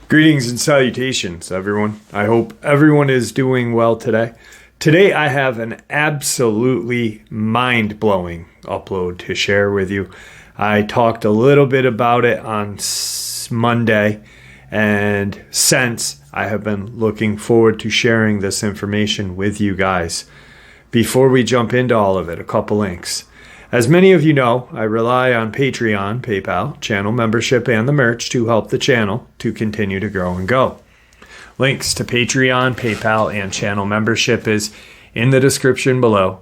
Greetings and salutations, everyone. I hope everyone is doing well today. Today I have an absolutely mind-blowing upload to share with you. I talked a little bit about it on Monday, and since I have been looking forward to sharing this information with you guys. Before we jump into all of it, a couple links. As many of you know, I rely on Patreon, PayPal, channel membership, and the merch to help the channel to continue to grow and go. Links to Patreon, PayPal, and channel membership is in the description below.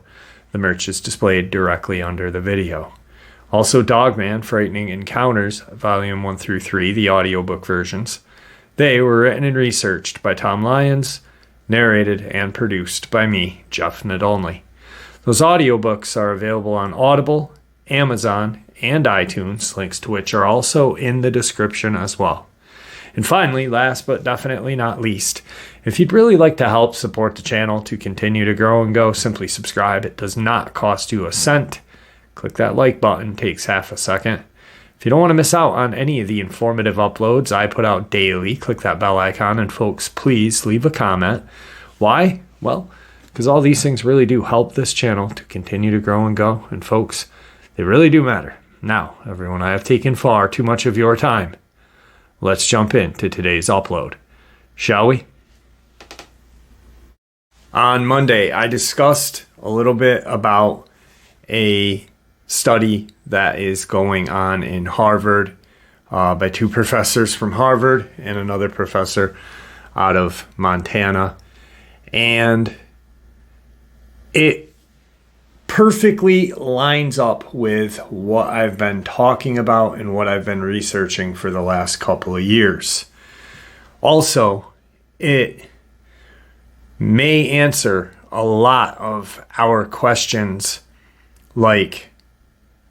The merch is displayed directly under the video. Also, Dogman, Frightening Encounters, Volume 1 through 3, the audiobook versions. They were written and researched by Tom Lyons, narrated and produced by me, Jeff Nadolny. Those audiobooks are available on Audible, Amazon, and iTunes, links to which are also in the description as well. And finally, last but definitely not least, if you'd really like to help support the channel to continue to grow and go, simply subscribe. It does not cost you a cent. Click that like button, takes half a second. If you don't want to miss out on any of the informative uploads I put out daily, click that bell icon, and folks, please leave a comment. Why? Well, because all these things really do help this channel to continue to grow and go. And folks, they really do matter. Now, everyone, I have taken far too much of your time. Let's jump into today's upload, shall we? On Monday, I discussed a little bit about a study that is going on in Harvard by two professors from Harvard and another professor out of Montana. And it perfectly lines up with what I've been talking about and what I've been researching for the last couple of years. Also, it may answer a lot of our questions like,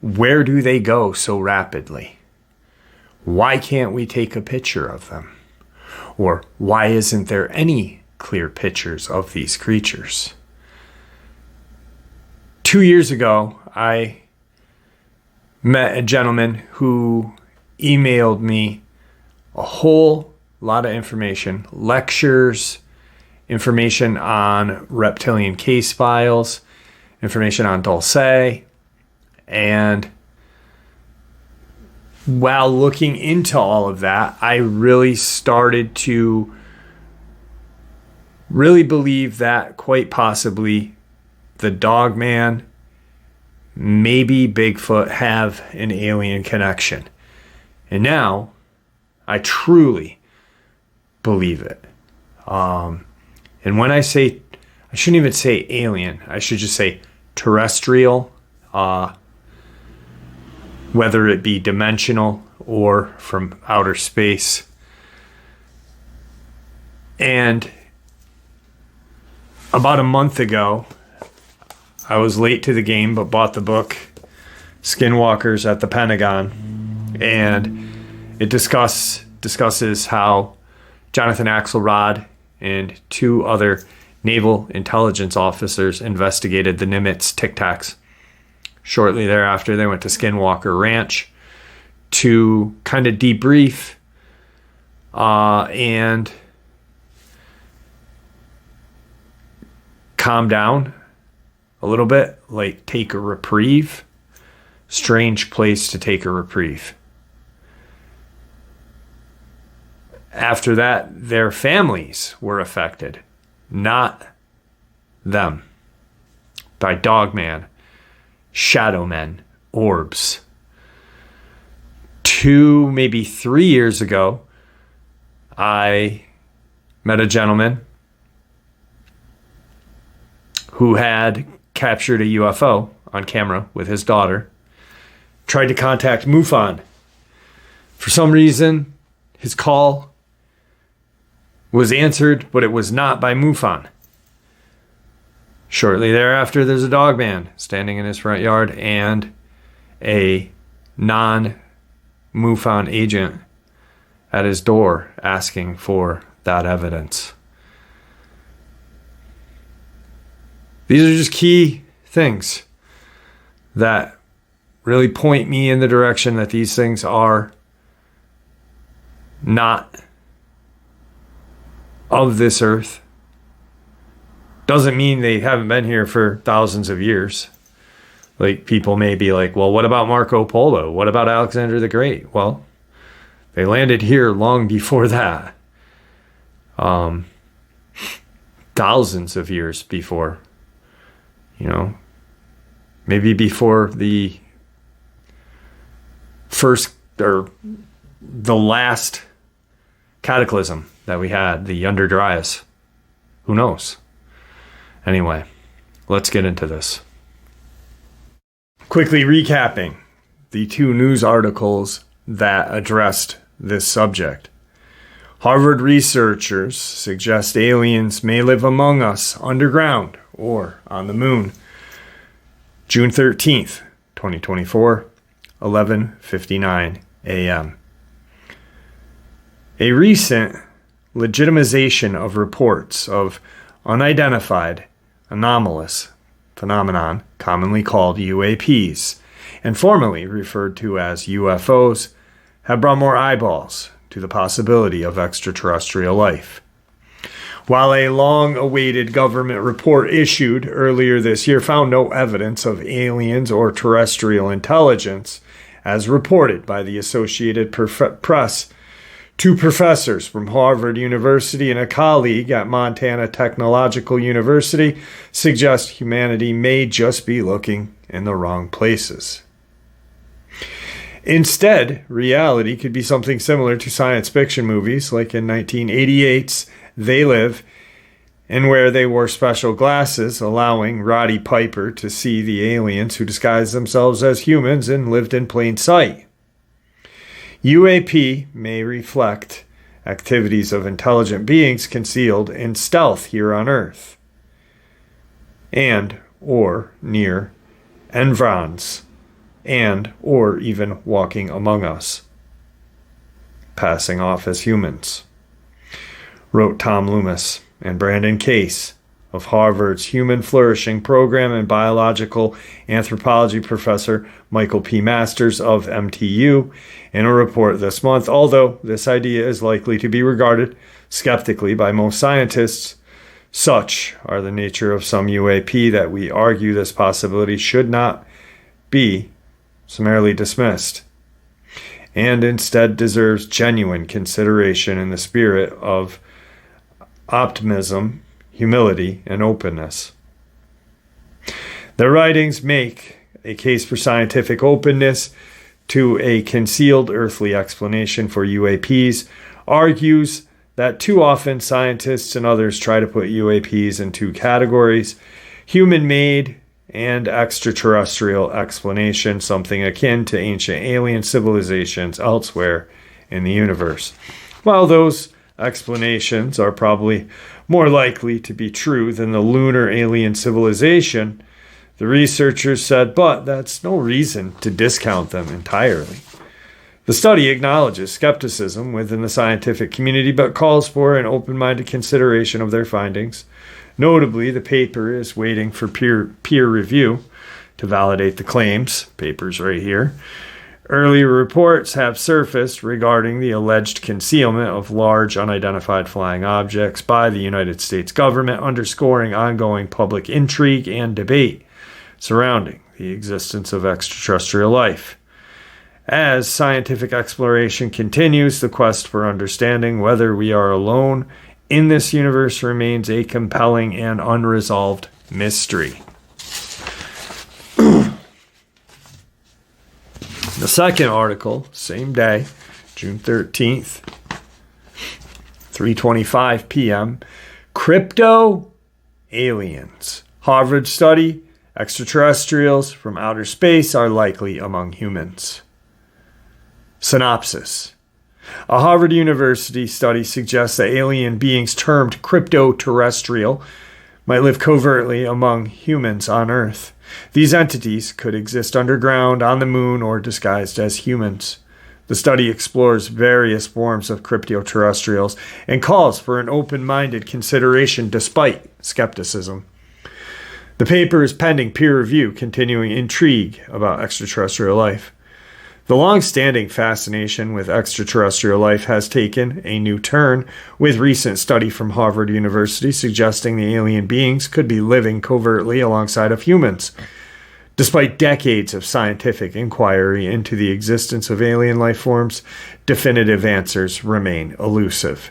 where do they go so rapidly? Why can't we take a picture of them? Or why isn't there any clear pictures of these creatures? 2 years ago, I met a gentleman who emailed me a whole lot of information, lectures, information on reptilian case files, information on Dulce, and while looking into all of that, I really started to really believe that quite possibly the Dogman, maybe Bigfoot, have an alien connection. And now I truly believe it. And when I say, I shouldn't even say alien, I should just say terrestrial, whether it be dimensional or from outer space. And about a month ago, I was late to the game, but bought the book Skinwalkers at the Pentagon, and it discusses how Jonathan Axelrod and two other naval intelligence officers investigated the Nimitz Tic Tacs. Shortly thereafter, they went to Skinwalker Ranch to kind of debrief and calm down a little bit, like take a reprieve. Strange place to take a reprieve. After that, their families were affected, not them, by Dogman, shadow men, orbs. 2, maybe 3 years ago, I met a gentleman who had captured a UFO on camera with his daughter, tried to contact MUFON. For some reason, his call was answered, but it was not by MUFON. Shortly thereafter, there's a Dogman standing in his front yard and a non-MUFON agent at his door asking for that evidence. These are just key things that really point me in the direction that these things are not of this earth. Doesn't mean they haven't been here for thousands of years. Like, people may be like, well, what about Marco Polo? What about Alexander the Great? Well, they landed here long before that. Thousands of years before. Maybe before the first or the last cataclysm that we had, the Under Dryas. Who knows? Anyway, let's get into this. Quickly recapping the two news articles that addressed this subject. Harvard researchers suggest aliens may live among us underground or on the moon. June 13th, 2024, 11:59 a.m. A recent legitimization of reports of unidentified anomalous phenomenon, commonly called UAPs, and formerly referred to as UFOs, have brought more eyeballs to the possibility of extraterrestrial life. While a long-awaited government report issued earlier this year found no evidence of aliens or terrestrial intelligence, as reported by the Associated Press, two professors from Harvard University and a colleague at Montana Technological University suggest humanity may just be looking in the wrong places. Instead, reality could be something similar to science fiction movies, like in 1988's They Live, and where they wore special glasses, allowing Roddy Piper to see the aliens who disguised themselves as humans and lived in plain sight. UAP may reflect activities of intelligent beings concealed in stealth here on Earth, and or near environs, and or even walking among us, passing off as humans, wrote Tom Loomis and Brandon Case of Harvard's Human Flourishing Program and biological anthropology professor Michael P. Masters of MTU in a report this month. Although this idea is likely to be regarded skeptically by most scientists, such are the nature of some UAP that we argue this possibility should not be summarily dismissed, and instead deserves genuine consideration in the spirit of optimism, humility, and openness. Their writings make a case for scientific openness to a concealed earthly explanation for UAPs, argues that too often scientists and others try to put UAPs in two categories: human-made and extraterrestrial explanation, something akin to ancient alien civilizations elsewhere in the universe. While those explanations are probably more likely to be true than the lunar alien civilization, the researchers said, but that's no reason to discount them entirely. The study acknowledges skepticism within the scientific community, but calls for an open-minded consideration of their findings. Notably, the paper is waiting for peer review to validate the claims. Paper's right here. Earlier reports have surfaced regarding the alleged concealment of large unidentified flying objects by the United States government, underscoring ongoing public intrigue and debate surrounding the existence of extraterrestrial life. As scientific exploration continues, the quest for understanding whether we are alone in this universe remains a compelling and unresolved mystery. The second article, same day, June 13th, 3:25 p.m., Crypto Aliens. Harvard study, extraterrestrials from outer space are likely among humans. Synopsis. A Harvard University study suggests that alien beings termed crypto-terrestrial might live covertly among humans on Earth. These entities could exist underground, on the moon, or disguised as humans. The study explores various forms of The paper is pending peer review, continuing intrigue about extraterrestrial life. The long-standing fascination with extraterrestrial life has taken a new turn, with recent study from Harvard University suggesting the alien beings could be living covertly alongside of humans. Despite decades of scientific inquiry into the existence of alien life forms, definitive answers remain elusive.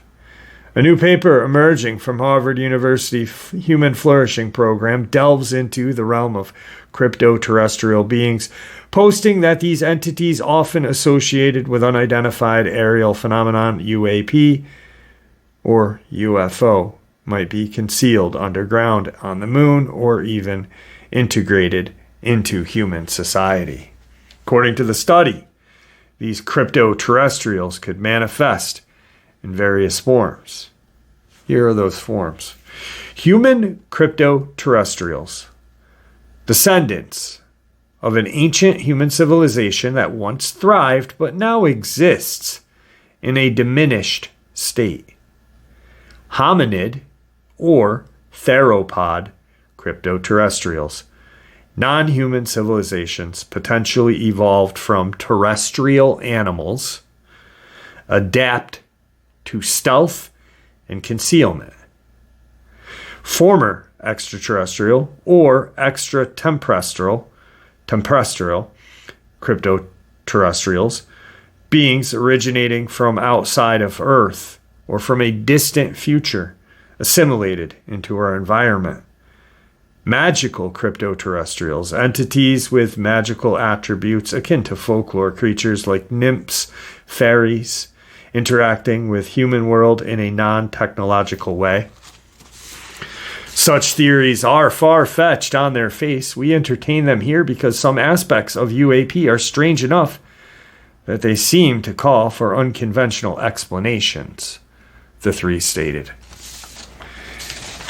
A new paper emerging from Harvard University Human Flourishing Program delves into the realm of cryptoterrestrial beings, posting that these entities often associated with unidentified aerial phenomenon UAP or UFO might be concealed underground on the moon or even integrated into human society. According to the study, these cryptoterrestrials could manifest in various forms. Here are those forms. Human cryptoterrestrials, descendants of an ancient human civilization that once thrived but now exists in a diminished state. Hominid or theropod cryptoterrestrials, non-human civilizations potentially evolved from terrestrial animals, adapt to stealth and concealment. Former extraterrestrial or extraterrestrial cryptoterrestrials, beings originating from outside of Earth or from a distant future, assimilated into our environment. Magical cryptoterrestrials, entities with magical attributes akin to folklore creatures like nymphs, fairies, interacting with human world in a non-technological way. Such theories are far-fetched on their face. We entertain them here because some aspects of UAP are strange enough that they seem to call for unconventional explanations, the three stated.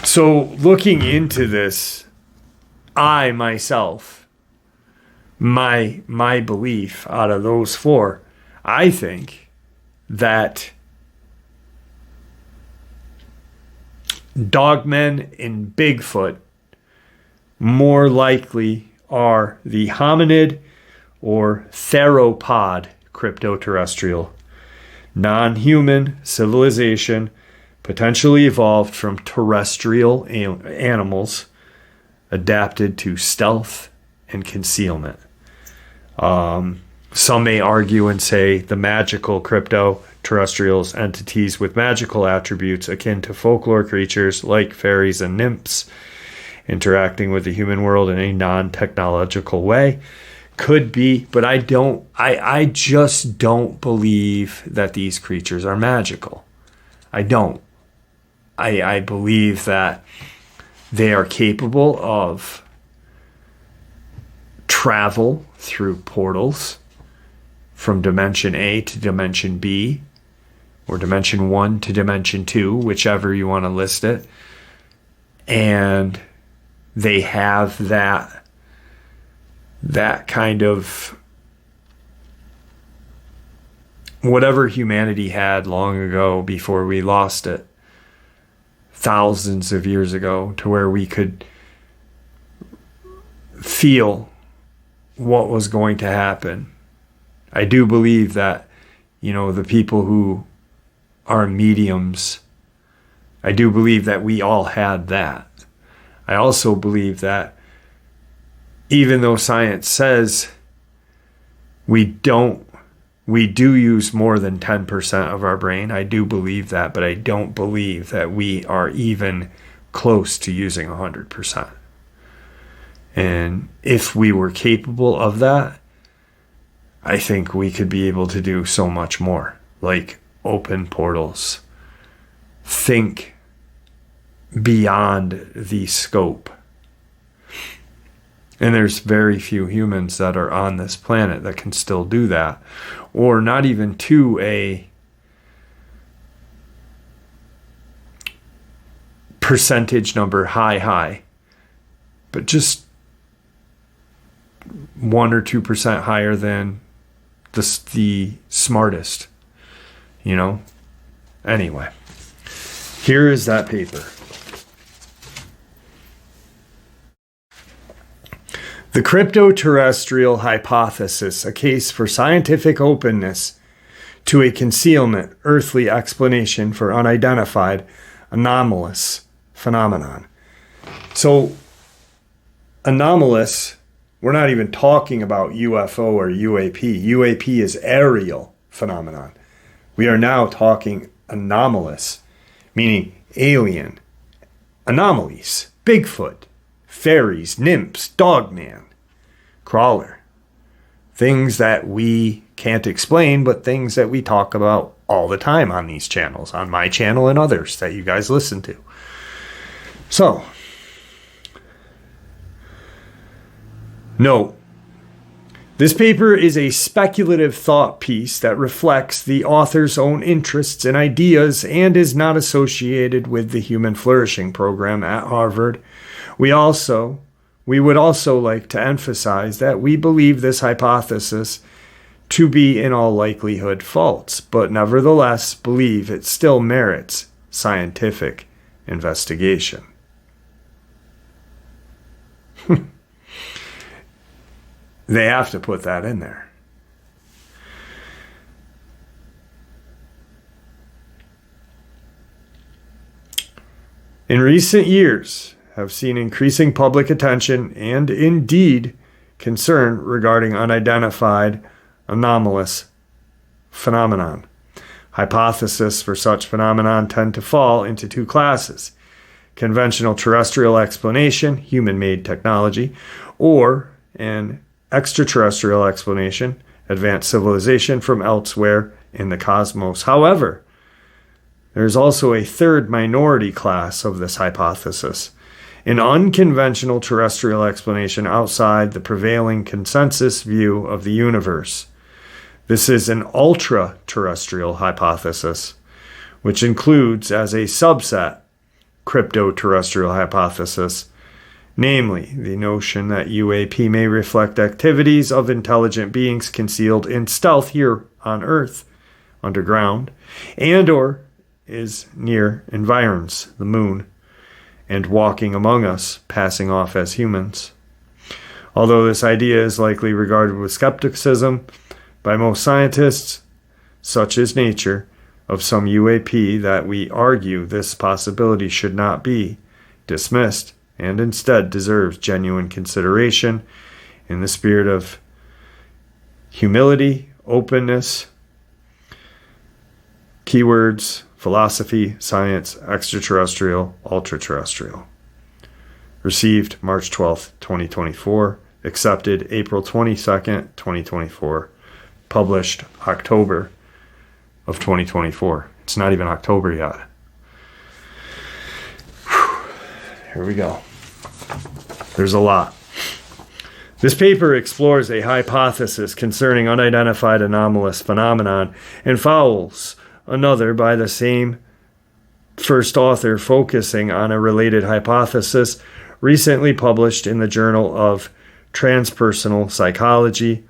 So looking into this, I myself, my belief out of those four, I think that Dogman and Bigfoot more likely are the hominid or theropod cryptoterrestrial, non-human civilization potentially evolved from terrestrial animals adapted to stealth and concealment. Some may argue and say the magical cryptoterrestrials, entities with magical attributes akin to folklore creatures like fairies and nymphs, interacting with the human world in a non-technological way. Could be, but I just don't believe that these creatures are magical. I don't. I believe that they are capable of travel through portals from dimension A to dimension B, or dimension 1 to dimension 2, whichever you want to list it. And they have that kind of whatever humanity had long ago before we lost it, thousands of years ago, to where we could feel what was going to happen. I do believe that, the people who are mediums, I do believe that we all had that. I also believe that even though science says we do use more than 10% of our brain, I do believe that, but I don't believe that we are even close to using 100%. And if we were capable of that, I think we could be able to do so much more, like open portals, think beyond the scope. And there's very few humans that are on this planet that can still do that, or not even to a percentage number high, but just 1 or 2% higher than the smartest, Anyway, here is that paper. The crypto-terrestrial hypothesis, a case for scientific openness to a concealment earthly explanation for unidentified anomalous phenomenon. So, anomalous, we're not even talking about UFO or UAP. UAP is aerial phenomenon. We are now talking anomalous, meaning alien, anomalies, Bigfoot, fairies, nymphs, Dogman, crawler. Things that we can't explain, but things that we talk about all the time on these channels, on my channel and others that you guys listen to. So, note, this paper is a speculative thought piece that reflects the author's own interests and ideas and is not associated with the Human Flourishing Program at Harvard. We would also like to emphasize that we believe this hypothesis to be in all likelihood false, but nevertheless believe it still merits scientific investigation. They have to put that in there. In recent years, have seen increasing public attention and indeed concern regarding unidentified anomalous phenomenon. Hypotheses for such phenomenon tend to fall into two classes: conventional terrestrial explanation, human-made technology, or an extraterrestrial explanation, advanced civilization from elsewhere in the cosmos. However, there's also a third minority class of this hypothesis, an unconventional terrestrial explanation outside the prevailing consensus view of the universe. This is an ultra-terrestrial hypothesis, which includes as a subset crypto-terrestrial hypothesis, namely the notion that UAP may reflect activities of intelligent beings concealed in stealth here on Earth, underground, and or is near environs, the moon, and walking among us, passing off as humans. Although this idea is likely regarded with skepticism by most scientists, such is nature of some UAP that we argue this possibility should not be dismissed and instead deserves genuine consideration in the spirit of humility, openness, keywords, philosophy, science, extraterrestrial, ultra-terrestrial. Received March 12th, 2024. Accepted April 22nd, 2024. Published October of 2024. It's not even October yet. Here we go. There's a lot. This paper explores a hypothesis concerning unidentified anomalous phenomenon and follows another by the same first author focusing on a related hypothesis recently published in the Journal of Transpersonal Psychology,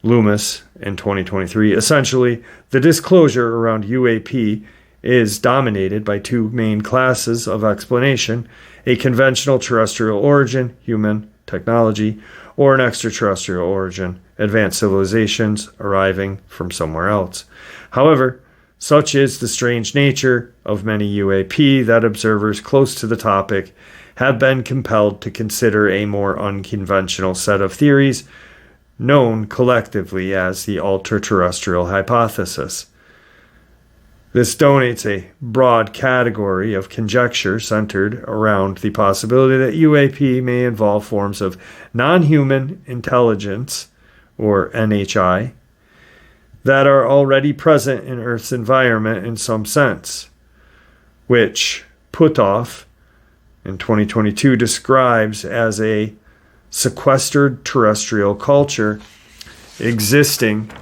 Loomis, in 2023. Essentially, the disclosure around UAP is dominated by two main classes of explanation: a conventional terrestrial origin, human technology, or an extraterrestrial origin, advanced civilizations arriving from somewhere else. However, such is the strange nature of many UAP that observers close to the topic have been compelled to consider a more unconventional set of theories known collectively as the ultra-terrestrial hypothesis. This donates a broad category of conjecture centered around the possibility that UAP may involve forms of non-human intelligence, or NHI, that are already present in Earth's environment in some sense, which Puthoff in 2022 describes as a sequestered terrestrial culture. Existing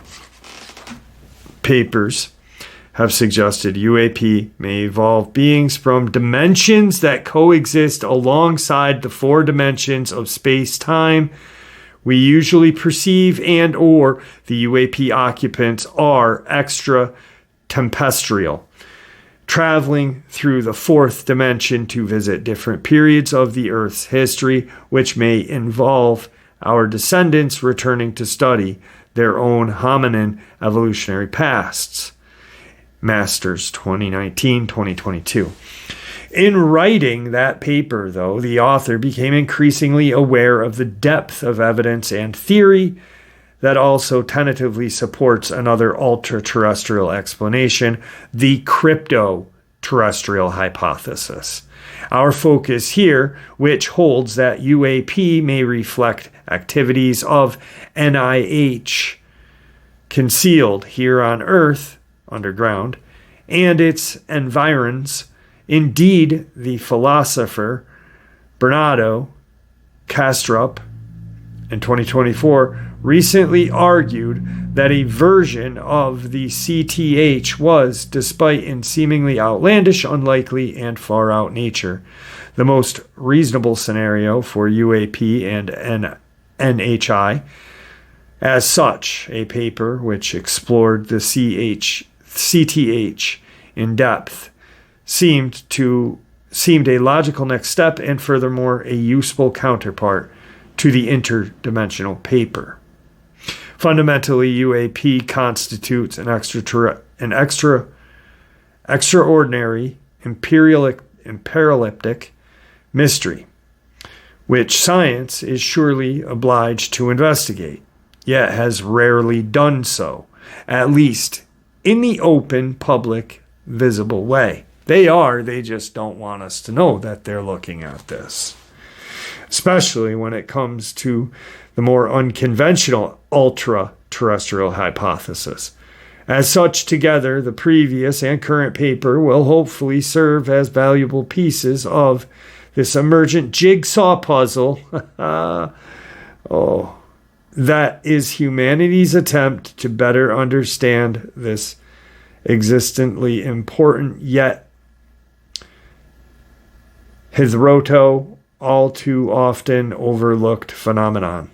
papers have suggested UAP may evolve beings from dimensions that coexist alongside the four dimensions of space-time we usually perceive, and or the UAP occupants are extra-tempestrial, traveling through the fourth dimension to visit different periods of the Earth's history, which may involve our descendants returning to study their own hominin evolutionary pasts. Masters 2019-2022. In writing that paper, though, the author became increasingly aware of the depth of evidence and theory that also tentatively supports another ultra-terrestrial explanation, the crypto-terrestrial hypothesis. Our focus here, which holds that UAP may reflect activities of NIH concealed here on Earth, underground, and its environs. Indeed, the philosopher Bernardo Kastrup in 2024 recently argued that a version of the CTH was, despite in seemingly outlandish, unlikely, and far-out nature, the most reasonable scenario for UAP and NHI. As such, a paper which explored the CTH in depth seemed a logical next step and furthermore a useful counterpart to the interdimensional paper. Fundamentally, UAP constitutes an extraordinary imperialistic mystery, which science is surely obliged to investigate, yet has rarely done so, at least in the open, public, visible way. They just don't want us to know that they're looking at this. Especially when it comes to the more unconventional ultra-terrestrial hypothesis. As such, together, the previous and current paper will hopefully serve as valuable pieces of this emergent jigsaw puzzle that is humanity's attempt to better understand this existentially important yet hitherto all too often overlooked phenomenon.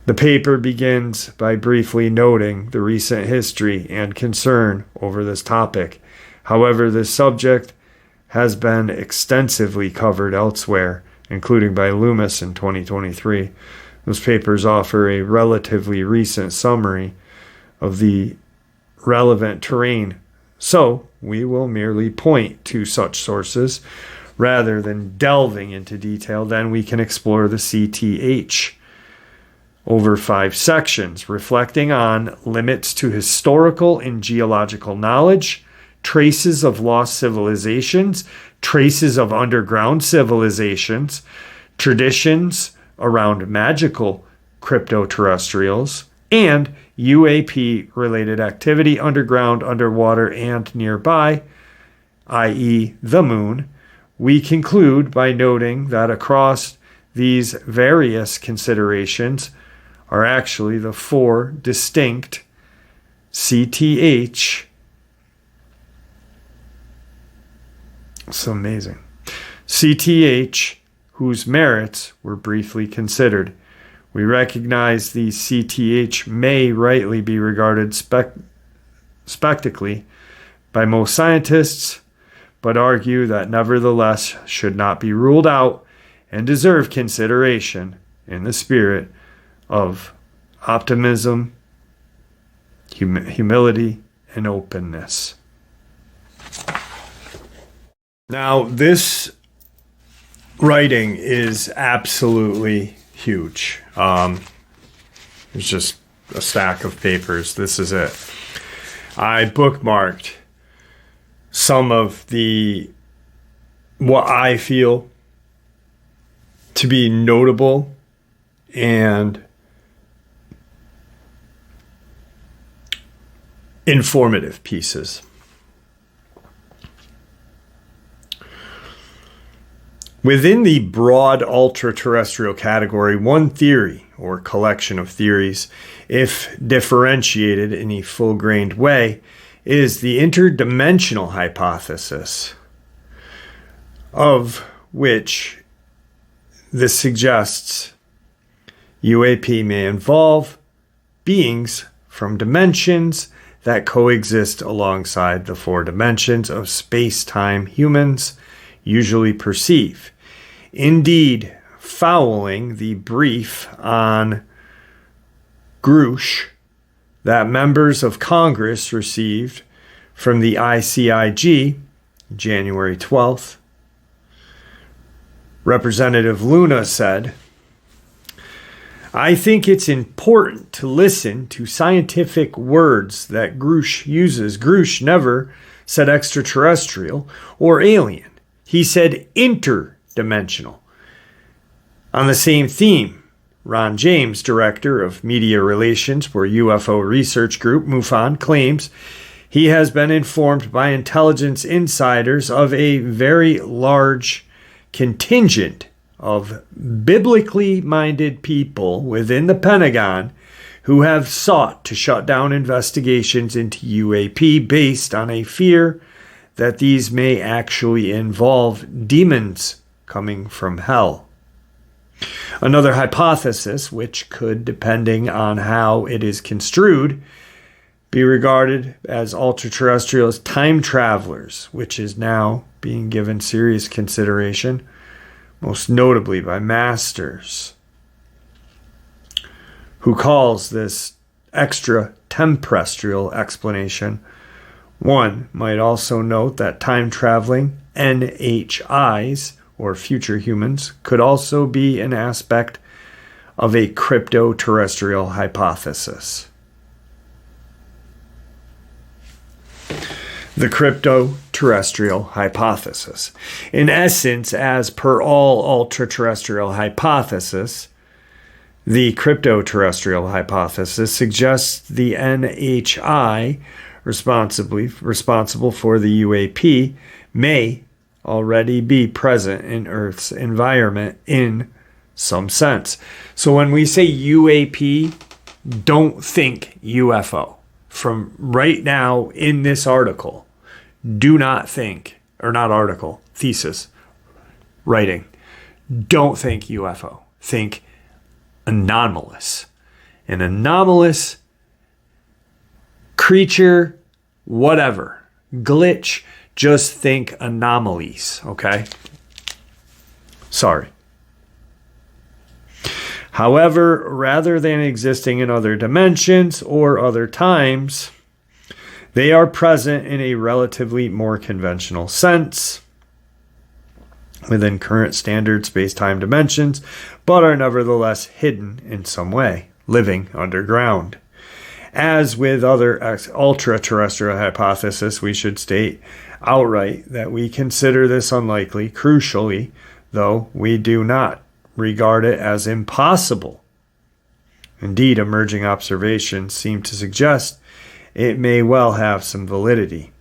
The paper begins by briefly noting the recent history and concern over this topic. However, this subject has been extensively covered elsewhere, including by Loomis in 2023. Those papers offer a relatively recent summary of the relevant terrain, so we will merely point to such sources. Rather than delving into detail, then we can explore the CTH over 5 sections, reflecting on limits to historical and geological knowledge, traces of lost civilizations, traces of underground civilizations, traditions around magical cryptoterrestrials, and UAP-related activity underground, underwater, and nearby, i.e. the moon. We conclude by noting that across these various considerations are actually the 4 distinct CTH. It's amazing. CTH whose merits were briefly considered. We recognize the CTH may rightly be regarded spectacularly by most scientists, but argue that nevertheless should not be ruled out and deserve consideration in the spirit of optimism, humility, and openness. Now, this writing is absolutely huge. It's just a stack of papers. This is it. I bookmarked some of what I feel to be notable and informative pieces. Within the broad ultra-terrestrial category, one theory, or collection of theories, if differentiated in a full-grained way, is the interdimensional hypothesis, of which this suggests UAP may involve beings from dimensions that coexist alongside the 4 dimensions of space-time humans usually perceive. Indeed, following the brief on Grush that members of Congress received from the ICIG January 12th. Representative Luna said, "I think it's important to listen to scientific words that Grush uses. Grush never said extraterrestrial or alien. He said interdimensional." On the same theme, Ron James, director of media relations for UFO research group MUFON, claims he has been informed by intelligence insiders of a very large contingent of biblically minded people within the Pentagon who have sought to shut down investigations into UAP based on a fear that these may actually involve demons coming from hell. Another hypothesis, which could, depending on how it is construed, be regarded as ultra-terrestrials time travelers, which is now being given serious consideration, most notably by Masters, who calls this extra-tempestrial explanation. One might also note that time-traveling NHIs, or future humans, could also be an aspect of a crypto-terrestrial hypothesis. The crypto-terrestrial hypothesis. In essence, as per all ultra-terrestrial hypotheses, the crypto-terrestrial hypothesis suggests the NHI responsible for the UAP may already be present in Earth's environment in some sense. So when we say UAP, don't think UFO. From right now in this article, do not think, or not article, thesis, writing, don't think UFO. Think anomalous. An anomalous creature, whatever, glitch, just think anomalies, okay? Sorry. However, rather than existing in other dimensions or other times, they are present in a relatively more conventional sense within current standard space-time dimensions, but are nevertheless hidden in some way, living underground. As with other ultra-terrestrial hypotheses, we should state outright that we consider this unlikely. Crucially, though, we do not regard it as impossible. Indeed, emerging observations seem to suggest it may well have some validity.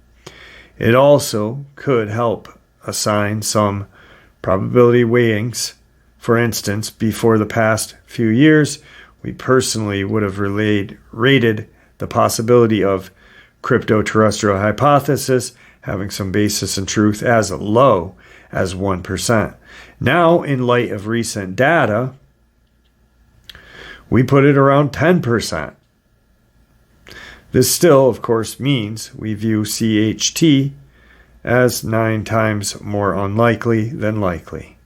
It also could help assign some probability weightings. For instance, before the past few years, we personally would have rated the possibility of crypto-terrestrial hypothesis having some basis in truth as low as 1%. Now, in light of recent data, we put it around 10%. This still, of course, means we view CHT as 9 times more unlikely than likely.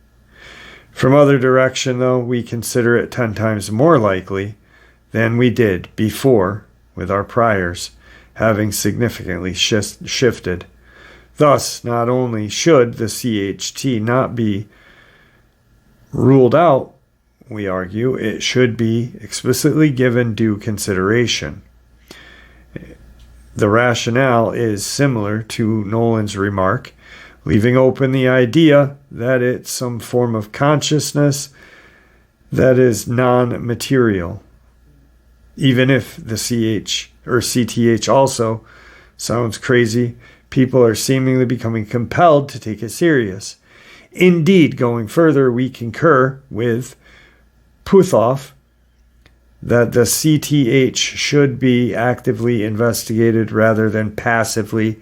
From other direction, though, we consider it 10 times more likely than we did before with our priors, having significantly shifted. Thus, not only should the CHT not be ruled out, we argue, it should be explicitly given due consideration. The rationale is similar to Nolan's remark, leaving open the idea that it's some form of consciousness that is non-material. Even if the CH or CTH also sounds crazy, people are seemingly becoming compelled to take it serious. Indeed, going further, we concur with Puthoff that the CTH should be actively investigated rather than passively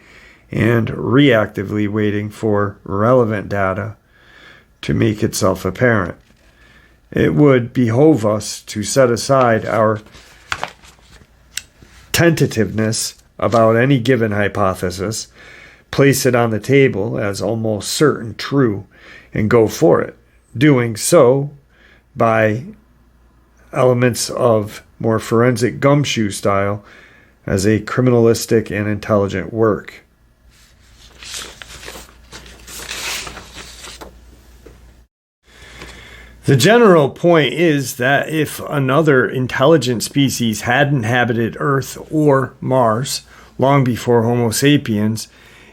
and reactively waiting for relevant data to make itself apparent. It would behove us to set aside our tentativeness about any given hypothesis, place it on the table as almost certain true, and go for it. Doing so by elements of more forensic gumshoe style as a criminalistic and intelligent work. The general point is that if another intelligent species had inhabited Earth or Mars long before Homo sapiens,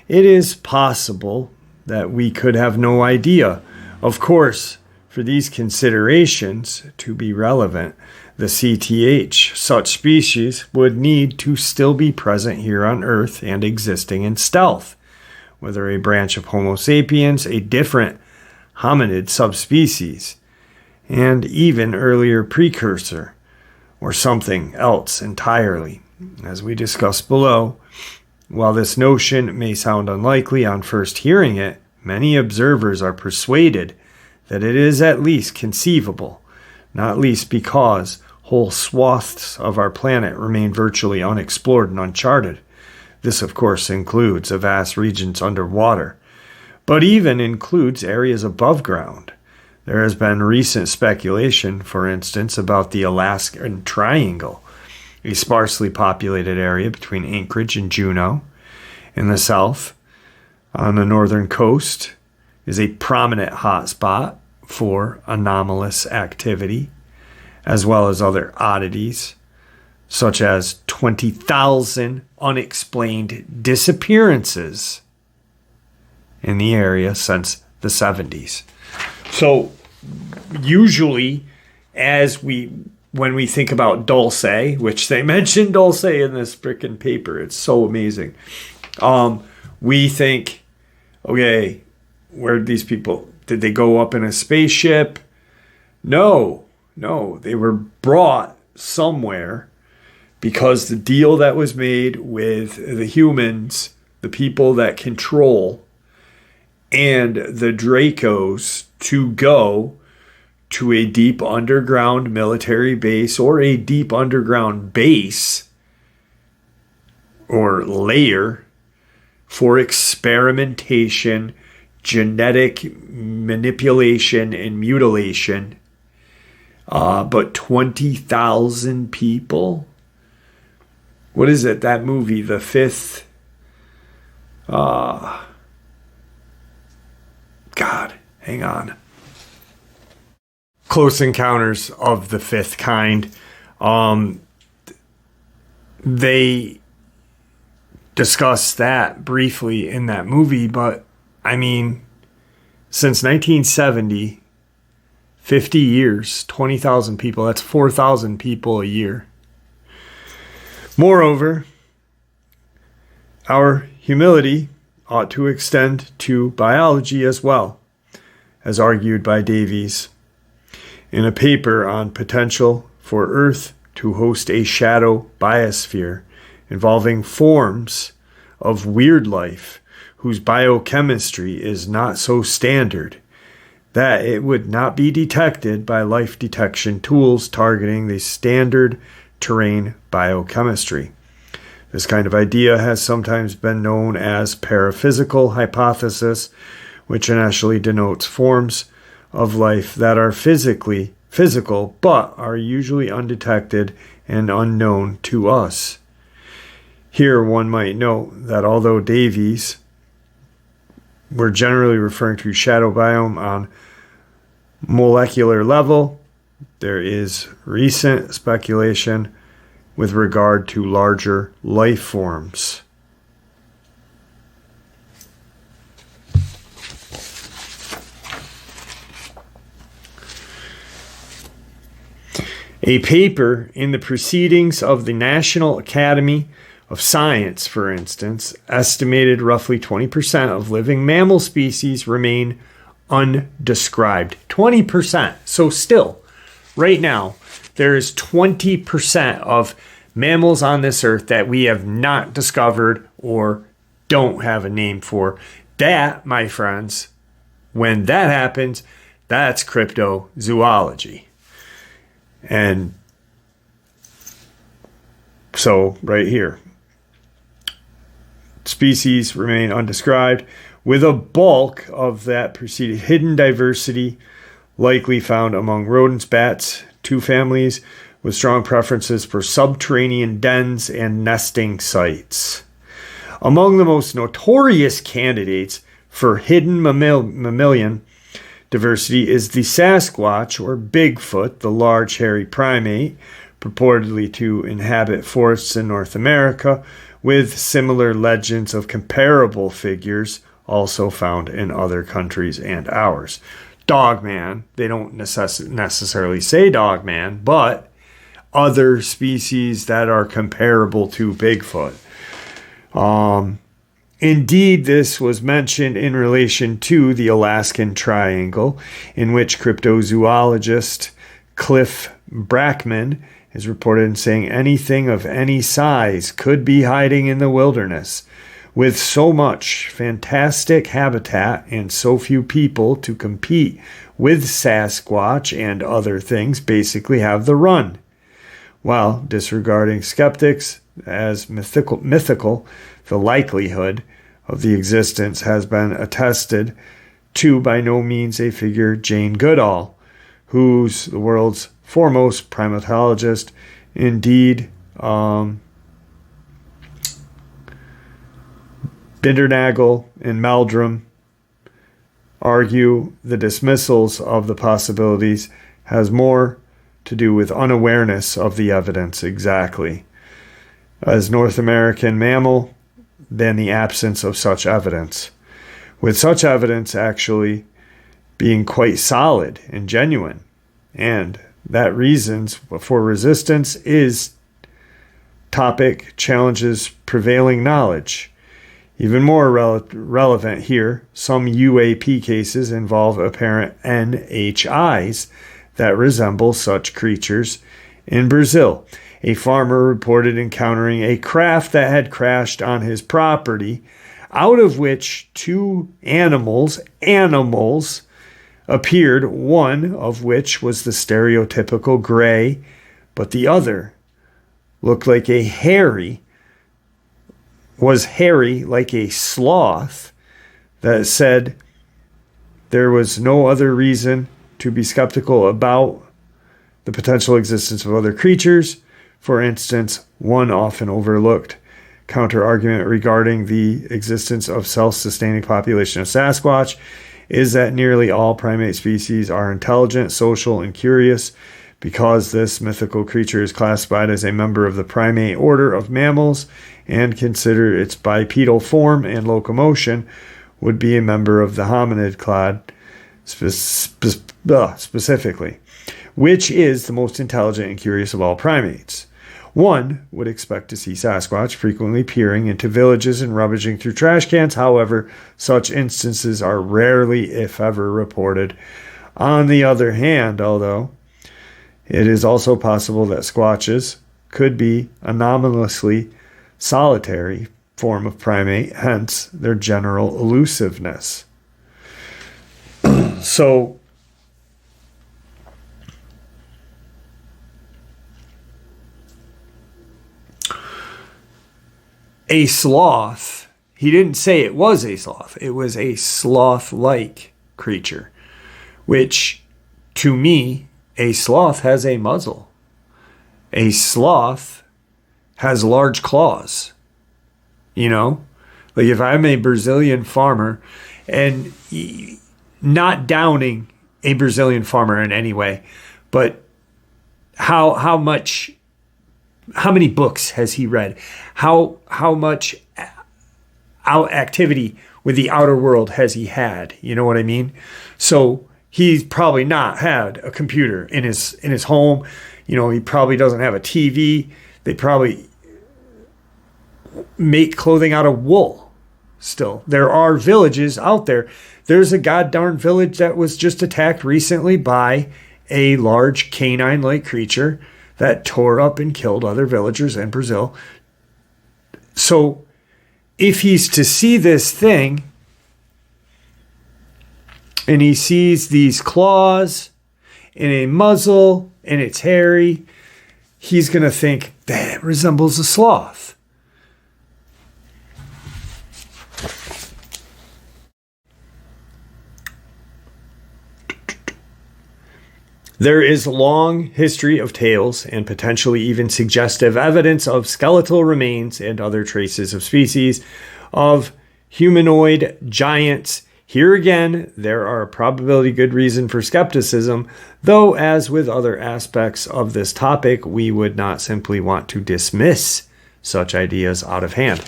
it is possible that we could have no idea. Of course, for these considerations to be relevant, the CTH, such species, would need to still be present here on Earth and existing in stealth. Whether a branch of Homo sapiens, a different hominid subspecies, and even earlier precursor, or something else entirely. As we discussed below, while this notion may sound unlikely on first hearing it, many observers are persuaded that it is at least conceivable, not least because whole swaths of our planet remain virtually unexplored and uncharted. This, of course, includes the vast regions underwater, but even includes areas above ground. There has been recent speculation, for instance, about the Alaskan Triangle, a sparsely populated area between Anchorage and Juneau. In the south, on the northern coast, is a prominent hotspot for anomalous activity, as well as other oddities, such as 20,000 unexplained disappearances in the area since the 70s. So usually, when we think about Dulce, which they mentioned Dulce in this frickin' paper, it's so amazing. We think, okay, where did these people, did they go up in a spaceship? No, they were brought somewhere because the deal that was made with the humans, the people that control, and the Dracos to go to a deep underground military base or a deep underground base or layer for experimentation, genetic manipulation, and mutilation. But 20,000 people? What is it? That movie, The Fifth? God, hang on. Close Encounters of the Fifth Kind. They discuss that briefly in that movie, but I mean, since 1970, 50 years, 20,000 people, that's 4,000 people a year. Moreover, our humility ought to extend to biology as well, as argued by Davies in a paper on potential for Earth to host a shadow biosphere involving forms of weird life whose biochemistry is not so standard that it would not be detected by life detection tools targeting the standard terrain biochemistry. This kind of idea has sometimes been known as paraphysical hypothesis, which initially denotes forms of life that are physical but are usually undetected and unknown to us. Here one might note that although Davies were generally referring to shadow biome on molecular level, there is recent speculation with regard to larger life forms. A paper in the Proceedings of the National Academy of Science, for instance, estimated roughly 20% of living mammal species remain undescribed. 20%. So still, right now, there is 20% of mammals on this earth that we have not discovered or don't have a name for. That, my friends, when that happens, that's cryptozoology. And so right here, species remain undescribed, with a bulk of that preceded hidden diversity likely found among rodents, bats, two families with strong preferences for subterranean dens and nesting sites. Among the most notorious candidates for hidden mammalian diversity is the Sasquatch, or Bigfoot, the large hairy primate, purportedly to inhabit forests in North America, with similar legends of comparable figures also found in other countries and ours. Dogman, they don't necessarily say Dogman, but other species that are comparable to Bigfoot. Indeed, this was mentioned in relation to the Alaskan Triangle, in which cryptozoologist Cliff Brackman is reported in saying anything of any size could be hiding in the wilderness. With so much fantastic habitat and so few people to compete with Sasquatch and other things basically have the run. While disregarding skeptics as mythical, the likelihood of the existence has been attested to by no means a figure Jane Goodall, who's the world's foremost primatologist. Indeed, Bindernagel and Meldrum argue the dismissals of the possibilities has more to do with unawareness of the evidence exactly as North American mammal than the absence of such evidence, with such evidence actually being quite solid and genuine, and that reasons for resistance is topic challenges prevailing knowledge. Even more relevant here, some UAP cases involve apparent NHIs that resemble such creatures. In Brazil, a farmer reported encountering a craft that had crashed on his property, out of which two animals appeared, one of which was the stereotypical gray, but the other looked like was hairy like a sloth, that said there was no other reason to be skeptical about the potential existence of other creatures. For instance, one often overlooked counter-argument regarding the existence of self-sustaining population of Sasquatch is that nearly all primate species are intelligent, social, and curious. Because this mythical creature is classified as a member of the primate order of mammals and considered its bipedal form and locomotion would be a member of the hominid clade specifically, which is the most intelligent and curious of all primates. One would expect to see Sasquatch frequently peering into villages and rummaging through trash cans. However, such instances are rarely, if ever, reported. On the other hand, although it is also possible that squatches could be anomalously solitary form of primate, hence their general elusiveness. So, a sloth, he didn't say it was a sloth, it was a sloth-like creature, which to me, a sloth has a muzzle. A sloth has large claws. You know? Like if I'm a Brazilian farmer, and not downing a Brazilian farmer in any way, but how many books has he read? How much activity with the outer world has he had? You know what I mean? So he's probably not had a computer in his home. You know, he probably doesn't have a TV. They probably make clothing out of wool still. There are villages out there. There's a goddarn village that was just attacked recently by a large canine-like creature that tore up and killed other villagers in Brazil. So if he's to see this thing, and he sees these claws and a muzzle and it's hairy, he's going to think that resembles a sloth. There is a long history of tales and potentially even suggestive evidence of skeletal remains and other traces of species of humanoid giants. Here again, there are a probability good reason for skepticism, though as with other aspects of this topic, we would not simply want to dismiss such ideas out of hand.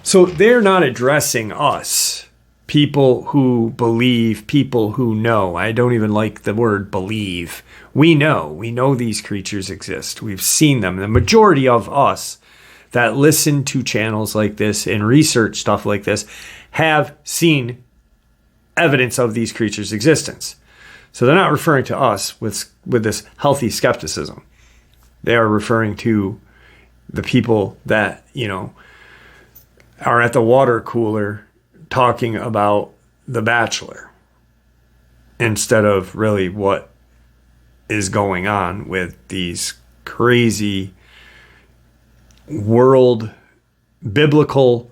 So they're not addressing us, people who believe, people who know. I don't even like the word believe. We know these creatures exist. We've seen them. The majority of us that listen to channels like this and research stuff like this have seen evidence of these creatures' existence. So they're not referring to us with this healthy skepticism. They are referring to the people that, are at the water cooler talking about The Bachelor instead of really what is going on with these crazy biblical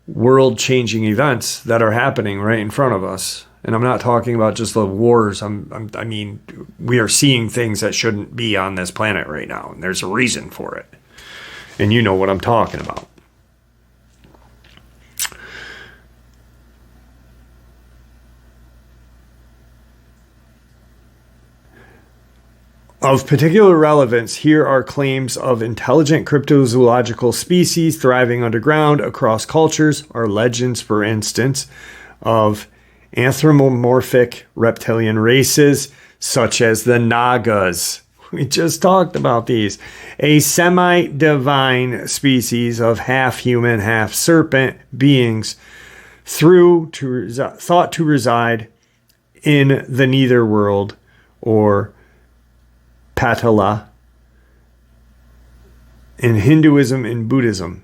world-changing events that are happening right in front of us. And I'm not talking about just the wars. I mean, we are seeing things that shouldn't be on this planet right now, and there's a reason for it. And you know what I'm talking about. Of particular relevance, here are claims of intelligent cryptozoological species thriving underground across cultures, or legends, for instance, of anthropomorphic reptilian races, such as the Nagas. We just talked about these. A semi-divine species of half-human, half-serpent beings thought to reside in the netherworld, or Patala, in Hinduism and Buddhism.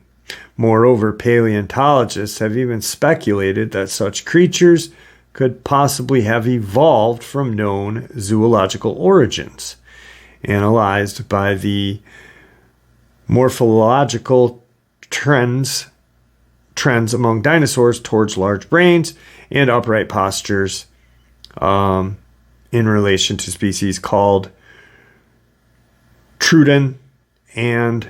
Moreover, paleontologists have even speculated that such creatures could possibly have evolved from known zoological origins, analyzed by the morphological trends among dinosaurs towards large brains and upright postures in relation to species called Truden and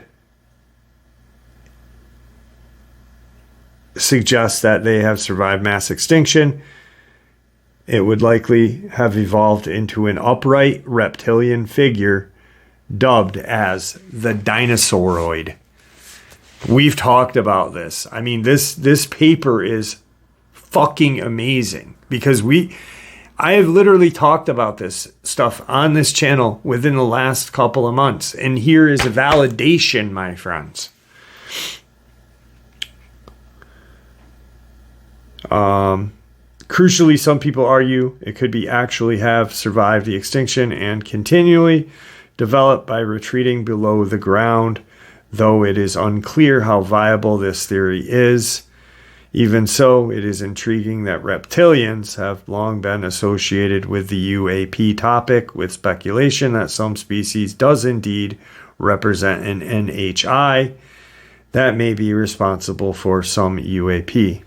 suggests that they have survived mass extinction. It would likely have evolved into an upright reptilian figure dubbed as the Dinosauroid. We've talked about this. I mean, this paper is fucking amazing because I have literally talked about this stuff on this channel within the last couple of months. And here is a validation, my friends. Crucially, some people argue it could be actually have survived the extinction and continually developed by retreating below the ground, though it is unclear how viable this theory is. Even so, it is intriguing that reptilians have long been associated with the UAP topic, with speculation that some species does indeed represent an NHI that may be responsible for some UAP.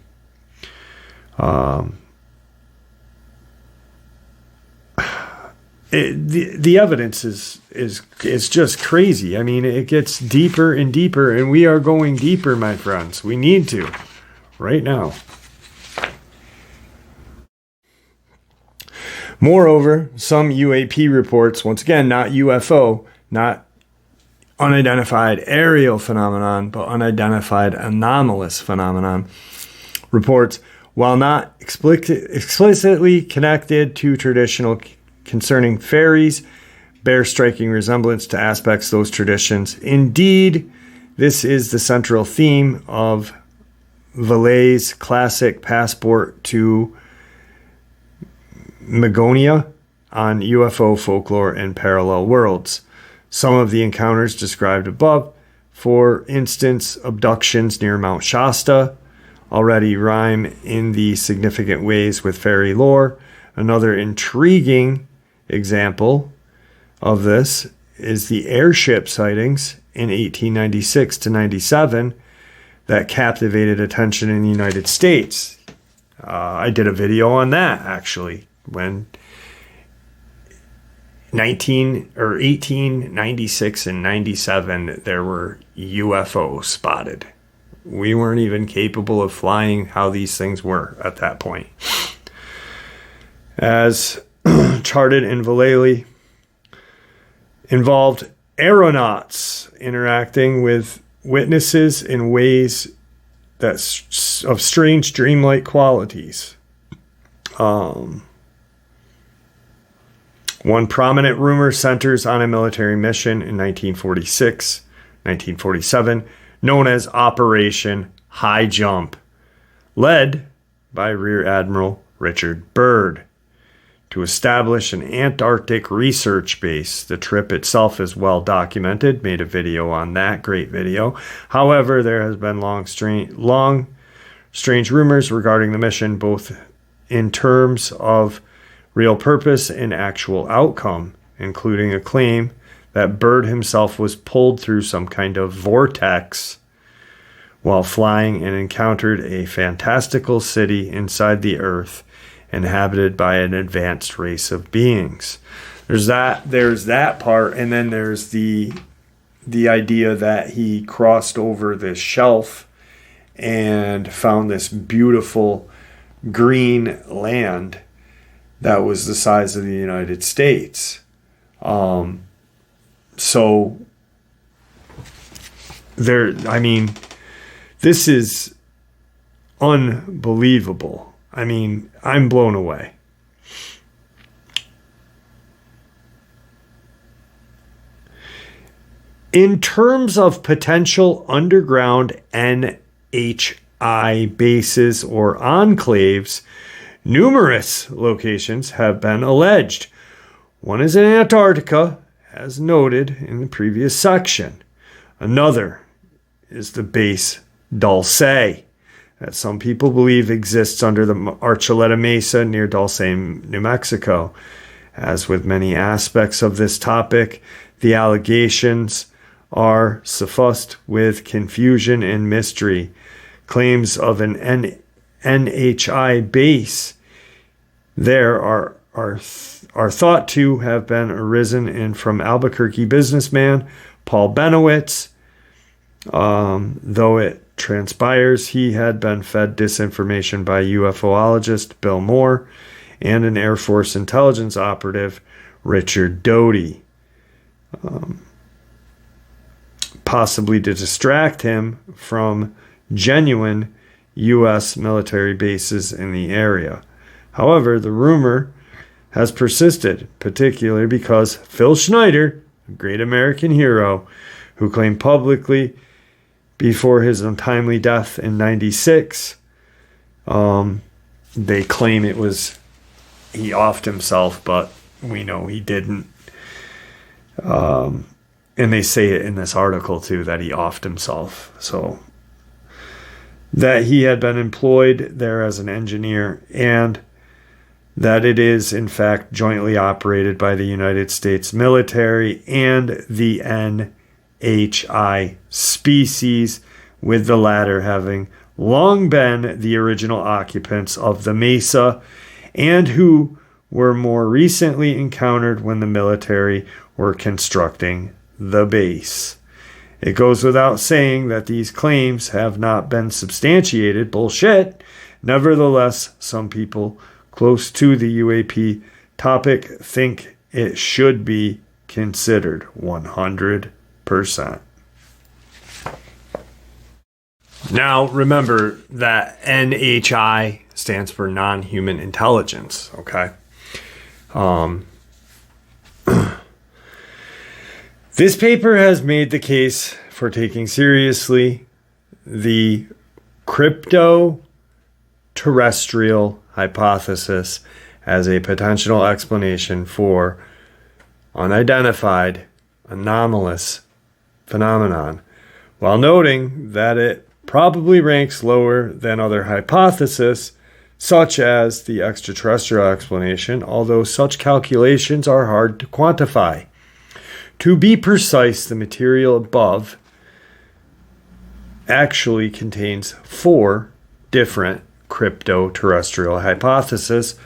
The evidence is just crazy. I mean, it gets deeper and deeper, and we are going deeper, my friends. We need to. Right now. Moreover, some UAP reports, once again, not UFO, not unidentified aerial phenomenon, but unidentified anomalous phenomenon, reports, while not explicitly connected to traditional concerning fairies, bear striking resemblance to aspects of those traditions. Indeed, this is the central theme of Vallee's classic Passport to Magonia on UFO folklore and parallel worlds. Some of the encounters described above, for instance, abductions near Mount Shasta, already rhyme in the significant ways with fairy lore. Another intriguing example of this is the airship sightings in 1896 to 97 that captivated attention in the United States. I did a video on that, actually, when 1896 and 97, there were UFOs spotted. We weren't even capable of flying how these things were at that point. As charted in Vallely, involved aeronauts interacting with witnesses in ways that's of strange dreamlike qualities. One prominent rumor centers on a military mission in 1946, 1947, known as Operation High Jump, led by Rear Admiral Richard Byrd, to establish an Antarctic research base. The trip itself is well documented. Made a video on that. Great video. However, there has been long, strange rumors regarding the mission, both in terms of real purpose and actual outcome, including a claim that Byrd himself was pulled through some kind of vortex while flying and encountered a fantastical city inside the Earth inhabited by an advanced race of beings. There's that part, and then there's the idea that he crossed over this shelf and found this beautiful green land that was the size of the United States. So this is unbelievable. I'm blown away. In terms of potential underground NHI bases or enclaves, numerous locations have been alleged. One is in Antarctica, as noted in the previous section. Another is the base Dulce, that some people believe exists under the Archuleta Mesa near Dulce, New Mexico. As with many aspects of this topic, the allegations are suffused with confusion and mystery. Claims of an NHI base there are thought to have been arisen in from Albuquerque businessman Paul Benowitz, though it transpires he had been fed disinformation by UFOologist Bill Moore and an Air Force intelligence operative, Richard Doty, possibly to distract him from genuine U.S. military bases in the area. However, the rumor has persisted, particularly because Phil Schneider, a great American hero, who claimed publicly before his untimely death in 96, they claim it was he offed himself, but we know he didn't. And they say it in this article too, that he offed himself. So that he had been employed there as an engineer, and that it is in fact jointly operated by the United States military and the NHI species, with the latter having long been the original occupants of the mesa and who were more recently encountered when the military were constructing the base. It goes without saying that these claims have not been substantiated. Bullshit. Nevertheless, some people close to the UAP topic think it should be considered 100%. Now, remember that NHI stands for non-human intelligence, okay? This paper has made the case for taking seriously the crypto-terrestrial hypothesis as a potential explanation for unidentified anomalous phenomenon, while noting that it probably ranks lower than other hypotheses, such as the extraterrestrial explanation, although such calculations are hard to quantify. To be precise, the material above actually contains 4 different crypto-terrestrial hypotheses,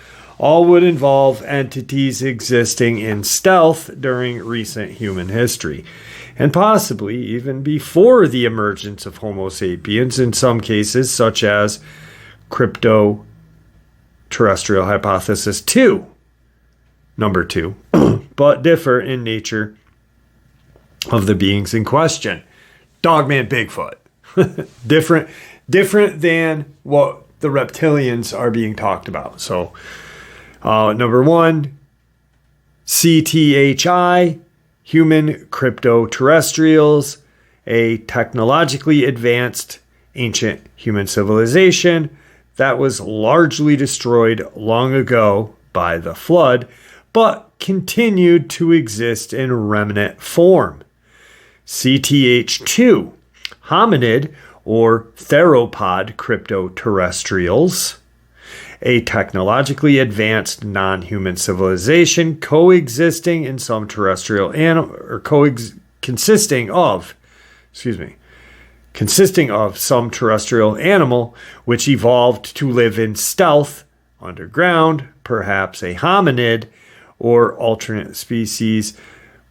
all would involve entities existing in stealth during recent human history, and possibly even before the emergence of Homo sapiens in some cases, such as crypto-terrestrial hypothesis 2, number 2, but differ in nature of the beings in question. Dogman Bigfoot. different than what the reptilians are being talked about. So, number 1, CTHI, human crypto-terrestrials, a technologically advanced ancient human civilization that was largely destroyed long ago by the flood, but continued to exist in remnant form. CTH2, hominid or theropod crypto-terrestrials, a technologically advanced non-human civilization coexisting in some terrestrial animal, or consisting of some terrestrial animal which evolved to live in stealth underground, perhaps a hominid or alternate species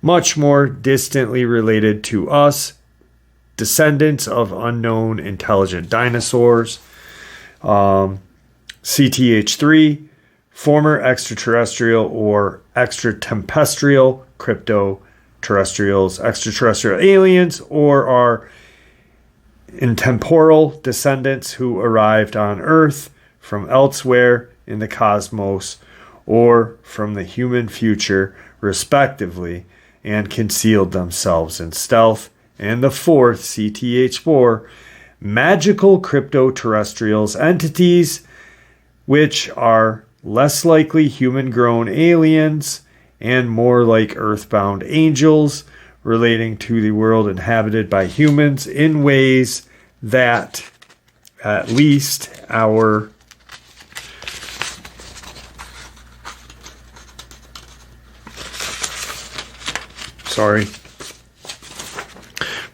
much more distantly related to us, descendants of unknown intelligent dinosaurs. CTH3, former extraterrestrial or extraterrestrial crypto-terrestrials, extraterrestrial aliens, or our intemporal descendants who arrived on Earth from elsewhere in the cosmos or from the human future, respectively, and concealed themselves in stealth. And the fourth, CTH4, magical crypto-terrestrials entities, which are less likely human-grown aliens and more like earthbound angels relating to the world inhabited by humans in ways that at least our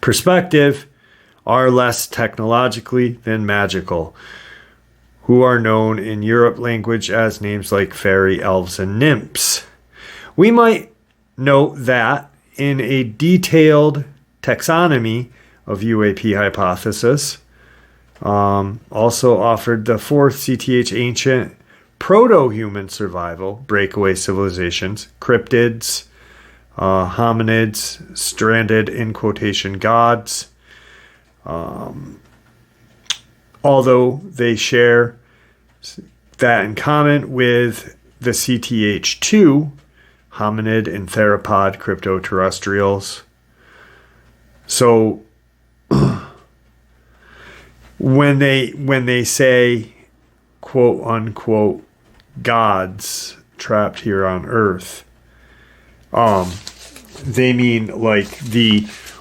perspective are less technologically than magical, who are known in Europe language as names like fairy, elves, and nymphs. We might note that in a detailed taxonomy of UAP hypothesis, also offered the fourth CTH ancient proto-human survival, breakaway civilizations, cryptids, hominids, stranded in quotation gods, although they share that in common with the CTH2, hominid and theropod crypto-terrestrials. So when they say quote unquote gods trapped here on Earth, they mean like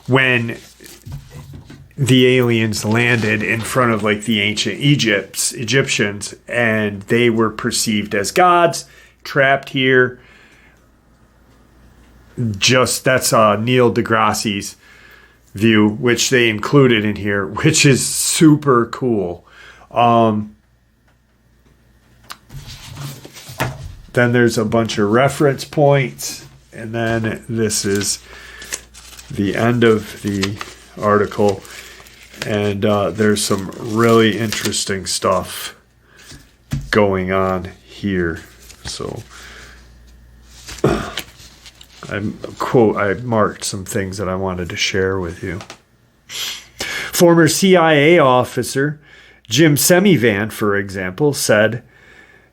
when the aliens landed in front of like the ancient Egyptians, and they were perceived as gods trapped here. That's Neil deGrasse's view, which they included in here, which is super cool. Then there's a bunch of reference points, and then this is the end of the article, and there's some really interesting stuff going on here. So I marked some things that I wanted to share with you. Former CIA officer Jim Semivan, for example, said,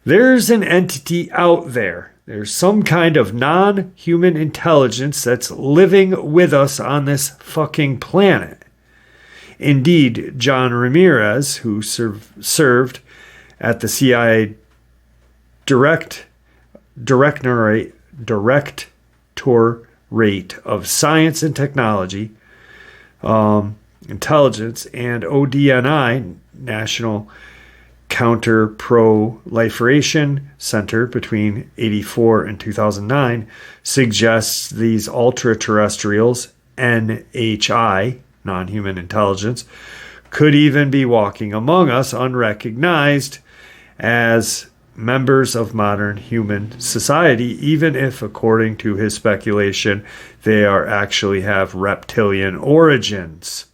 "There's an entity out there. There's some kind of non-human intelligence that's living with us on this fucking planet." Indeed, John Ramirez, who served at the CIA Directorate of Science and Technology, Intelligence, and ODNI, National Counter-Proliferation Center, between 1984 and 2009, suggests these ultra-terrestrials, NHI, non-human intelligence, could even be walking among us unrecognized, as members of modern human society, even if, according to his speculation, they are actually have reptilian origins.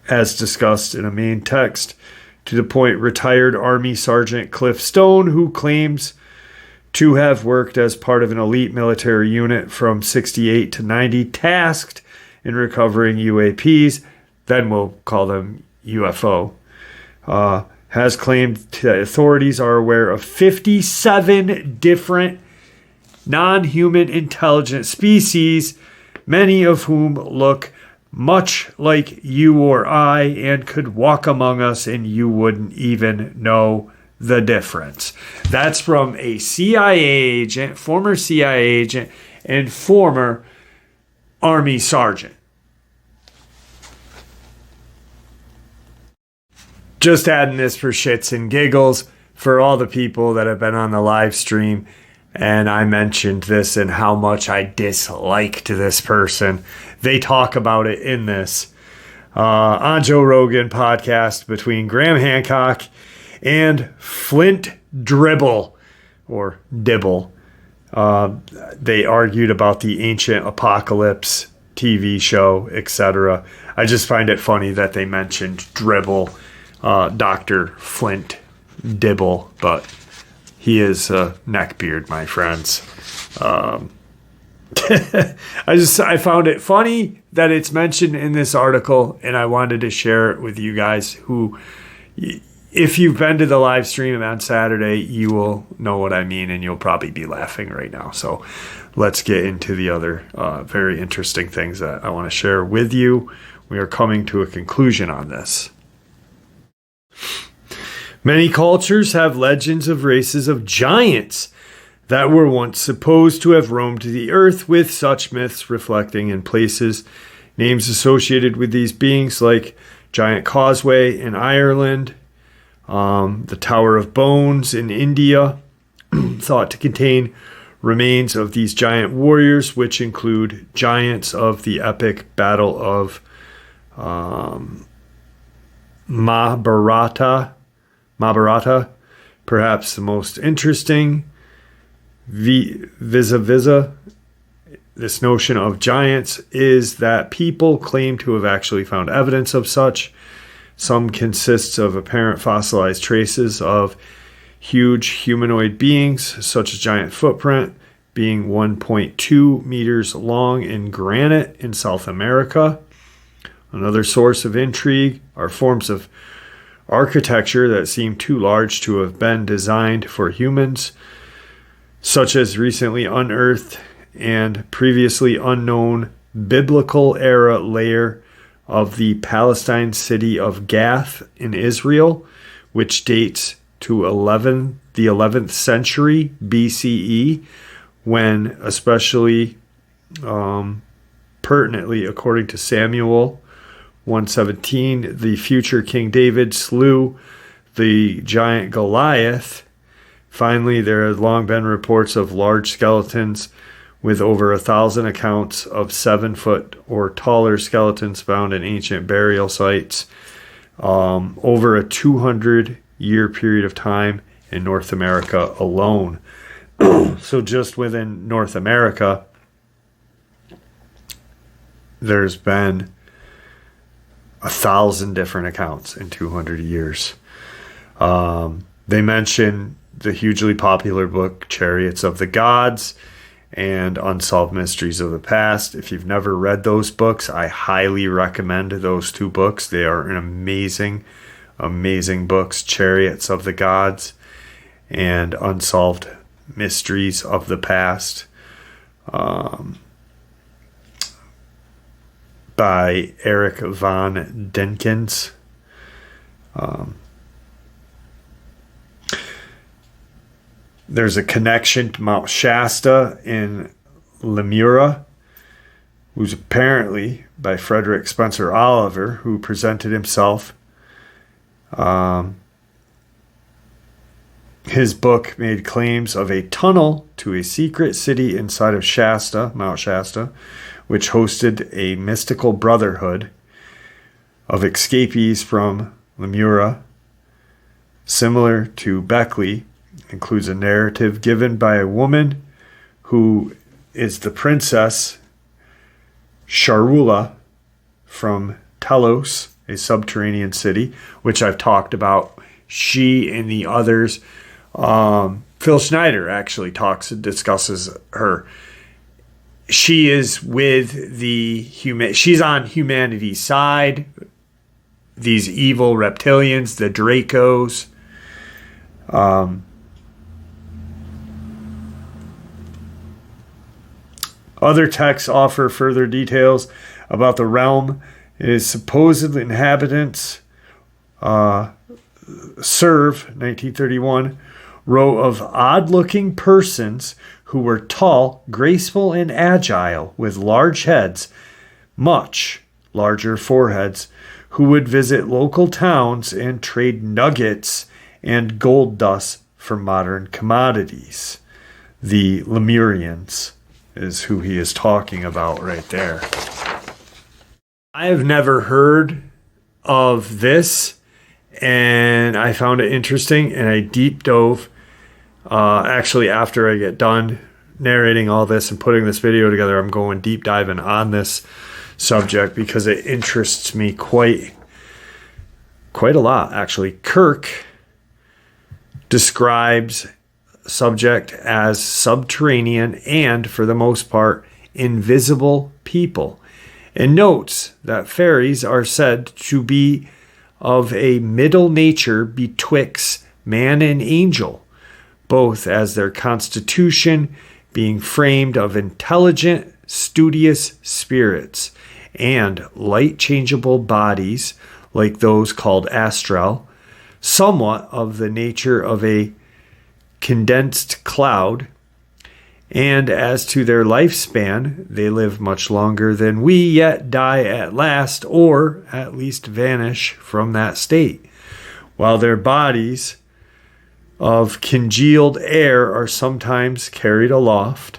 As discussed in a main text, to the point retired Army Sergeant Cliff Stone, who claims to have worked as part of an elite military unit from 68 to 90, tasked in recovering UAPs, then we'll call them UFO, has claimed that authorities are aware of 57 different non-human intelligent species, many of whom look much like you or I and could walk among us and you wouldn't even know the difference. That's from a CIA agent, former CIA agent, and former Army sergeant. Just adding this for shits and giggles for all the people that have been on the live stream. And I mentioned this and how much I disliked this person. They talk about it in this on Joe Rogan podcast between Graham Hancock and Flint Dribble or Dibble. They argued about the Ancient Apocalypse TV show, etc. I just find it funny that they mentioned Dribble, Dr. Flint Dibble, but he is a neckbeard, my friends. I found it funny that it's mentioned in this article, and I wanted to share it with you guys who, if you've been to the live stream on Saturday, you will know what I mean, and you'll probably be laughing right now. So let's get into the other very interesting things that I want to share with you. We are coming to a conclusion on this. Many cultures have legends of races of giants that were once supposed to have roamed the earth, with such myths reflecting in places names associated with these beings like Giant Causeway in Ireland, the Tower of Bones in India, thought to contain remains of these giant warriors, which include giants of the epic Battle of Mahabharata, perhaps the most interesting. This notion of giants is that people claim to have actually found evidence of such. Some consists of apparent fossilized traces of huge humanoid beings, such as giant footprint being 1.2 meters long in granite in South America. Another source of intrigue are forms of architecture that seem too large to have been designed for humans, such as recently unearthed and previously unknown biblical era layer of the Palestine city of Gath in Israel, which dates to the 11th century BCE, when especially pertinently, according to Samuel 1:17, the future King David slew the giant Goliath. Finally, there have long been reports of large skeletons, with over 1,000 accounts of 7-foot or taller skeletons found in ancient burial sites over a 200-year period of time in North America alone. So just within North America, there's been 1,000 different accounts in 200 years. They mention the hugely popular book Chariots of the Gods and Unsolved Mysteries of the Past. If you've never read those books, I highly recommend those two books. They are an amazing, amazing books, Chariots of the Gods and Unsolved Mysteries of the Past, by Eric von Denkens. There's a connection to Mount Shasta in Lemura, who's apparently by Frederick Spencer Oliver, who presented himself. His book made claims of a tunnel to a secret city inside of Shasta, Mount Shasta, which hosted a mystical brotherhood of escapees from Lemura. similar to Beckley, includes a narrative given by a woman who is the princess Sharula from Telos, a subterranean city, which I've talked about. She and the others, Phil Schneider actually discusses her. She is with she's on humanity's side. These evil reptilians, the Dracos. Other texts offer further details about the realm. Its supposed inhabitants serve, 1931, row of odd-looking persons who were tall, graceful, and agile, with large heads, much larger foreheads, who would visit local towns and trade nuggets and gold dust for modern commodities. The Lemurians is who he is talking about right there. I have never heard of this, and I found it interesting, and I deep dove. Actually, after I get done narrating all this and putting this video together, I'm going deep diving on this subject because it interests me quite a lot, actually. Kirk describes subject as subterranean and, for the most part, invisible people, and notes that fairies are said to be of a middle nature betwixt man and angel, both as their constitution being framed of intelligent, studious spirits, and light-changeable bodies like those called astral, somewhat of the nature of a condensed cloud, and as to their lifespan, they live much longer than we, yet die at last, or at least vanish from that state, while their bodies of congealed air are sometimes carried aloft.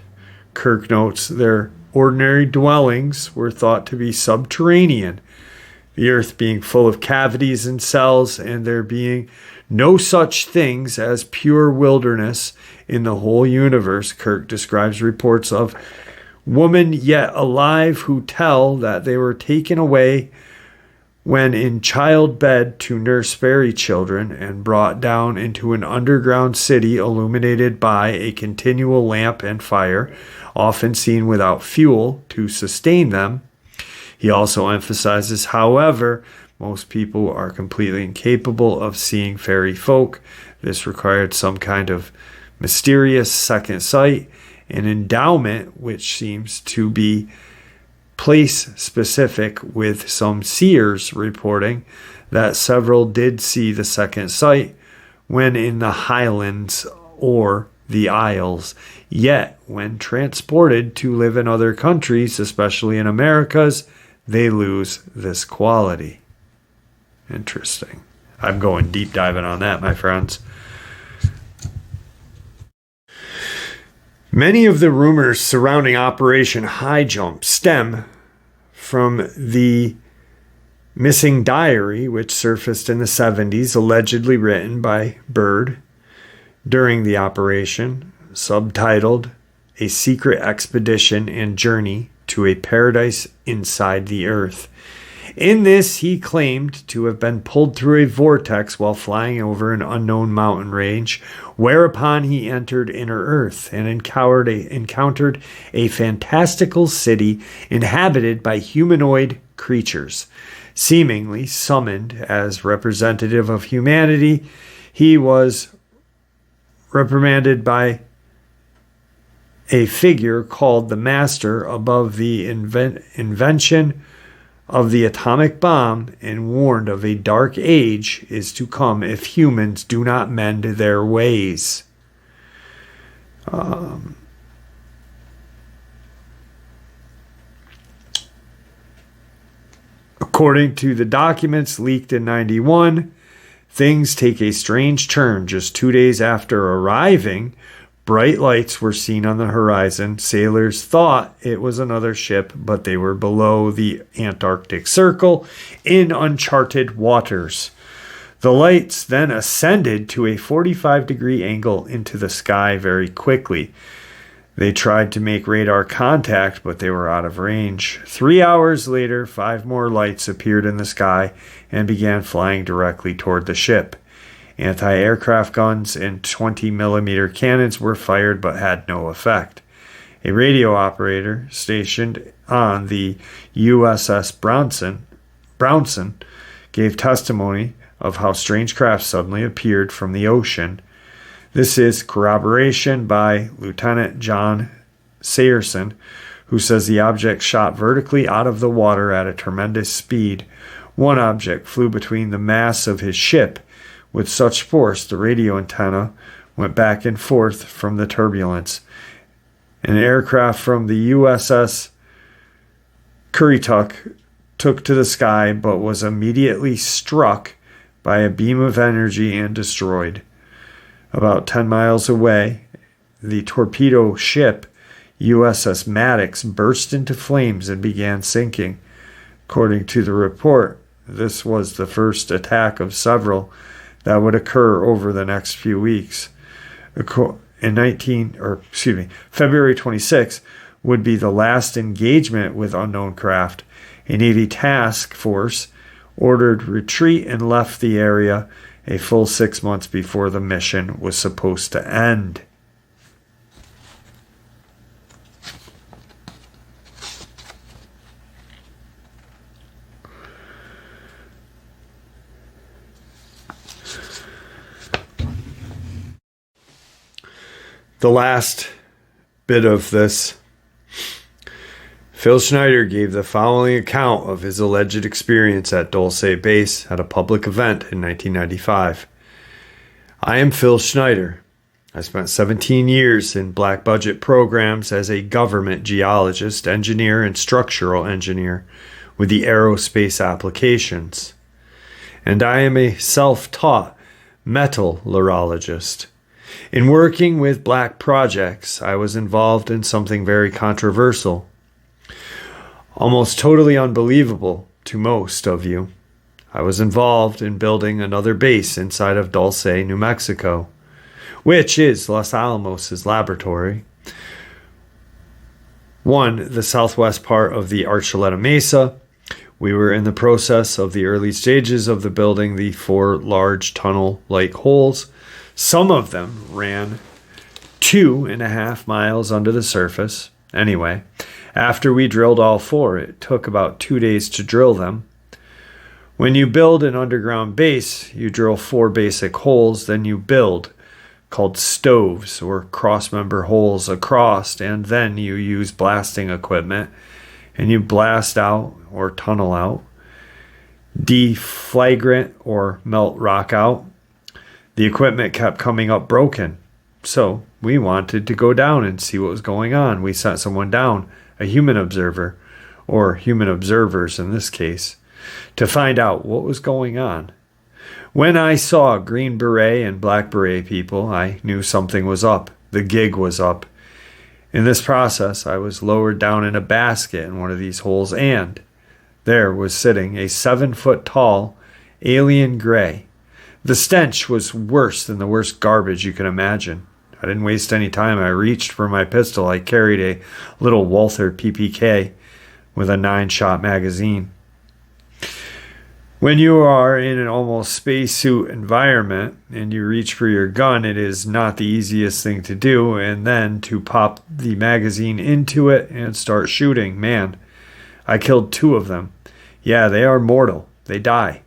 Kirk notes their ordinary dwellings were thought to be subterranean, the earth being full of cavities and cells, and there being no such things as pure wilderness in the whole universe. Kirk describes reports of women yet alive who tell that they were taken away when in childbed to nurse fairy children and brought down into an underground city illuminated by a continual lamp and fire, often seen without fuel to sustain them. He also emphasizes, however, most people are completely incapable of seeing fairy folk. This required some kind of mysterious second sight, an endowment which seems to be place-specific, with some seers reporting that several did see the second sight when in the Highlands or the Isles. Yet, when transported to live in other countries, especially in Americas, they lose this quality. Interesting. I'm going deep diving on that, my friends. Many of the rumors surrounding Operation High Jump stem from the missing diary, which surfaced in the 70s, allegedly written by Byrd during the operation, subtitled A Secret Expedition and Journey to a Paradise Inside the Earth. In this, he claimed to have been pulled through a vortex while flying over an unknown mountain range, whereupon he entered inner Earth and encountered a fantastical city inhabited by humanoid creatures. Seemingly summoned as representative of humanity, he was reprimanded by a figure called the Master above the invention of the atomic bomb, and warned of a dark age is to come if humans do not mend their ways. According to the documents leaked in 91, things take a strange turn. Just 2 days after arriving, bright lights were seen on the horizon. Sailors thought it was another ship, but they were below the Antarctic Circle in uncharted waters. The lights then ascended to a 45-degree angle into the sky very quickly. They tried to make radar contact, but they were out of range. 3 hours later, 5 more lights appeared in the sky and began flying directly toward the ship. Anti-aircraft guns and 20-millimeter cannons were fired but had no effect. A radio operator stationed on the USS Brownson gave testimony of how strange craft suddenly appeared from the ocean. This is corroboration by Lieutenant John Sayerson, who says the object shot vertically out of the water at a tremendous speed. One object flew between the masts of his ship. With such force, the radio antenna went back and forth from the turbulence. An aircraft from the USS Currituck took to the sky but was immediately struck by a beam of energy and destroyed. About 10 miles away, the torpedo ship USS Maddox burst into flames and began sinking. According to the report, this was the first attack of several that would occur over the next few weeks. February 26 would be the last engagement with unknown craft. A Navy task force ordered retreat and left the area a full 6 months before the mission was supposed to end. The last bit of this, Phil Schneider gave the following account of his alleged experience at Dulce Base at a public event in 1995. I am Phil Schneider. I spent 17 years in black budget programs as a government geologist, engineer, and structural engineer with the aerospace applications. And I am a self-taught metallurgist. In working with black projects, I was involved in something very controversial, almost totally unbelievable to most of you. I was involved in building another base inside of Dulce, New Mexico, which is Los Alamos' laboratory. One, the southwest part of the Archuleta Mesa. We were in the process of the early stages of the building the 4 large tunnel-like holes. Some of them ran 2.5 miles under the surface. Anyway, after we drilled all 4, it took about 2 days to drill them. When you build an underground base, you drill 4 basic holes, then you build, called stoves or cross-member holes across, and then you use blasting equipment, and you blast out or tunnel out, deflagrant or melt rock out. The equipment kept coming up broken, so we wanted to go down and see what was going on. We sent someone down, a human observer, or human observers in this case, to find out what was going on. When I saw green beret and black beret people, I knew something was up. The gig was up. In this process, I was lowered down in a basket in one of these holes, and there was sitting a 7-foot-tall alien gray. The stench was worse than the worst garbage you can imagine. I didn't waste any time. I reached for my pistol. I carried a little Walther PPK with a 9-shot magazine. When you are in an almost spacesuit environment and you reach for your gun, it is not the easiest thing to do, and then to pop the magazine into it and start shooting. Man, I killed 2 of them. Yeah, they are mortal. They die.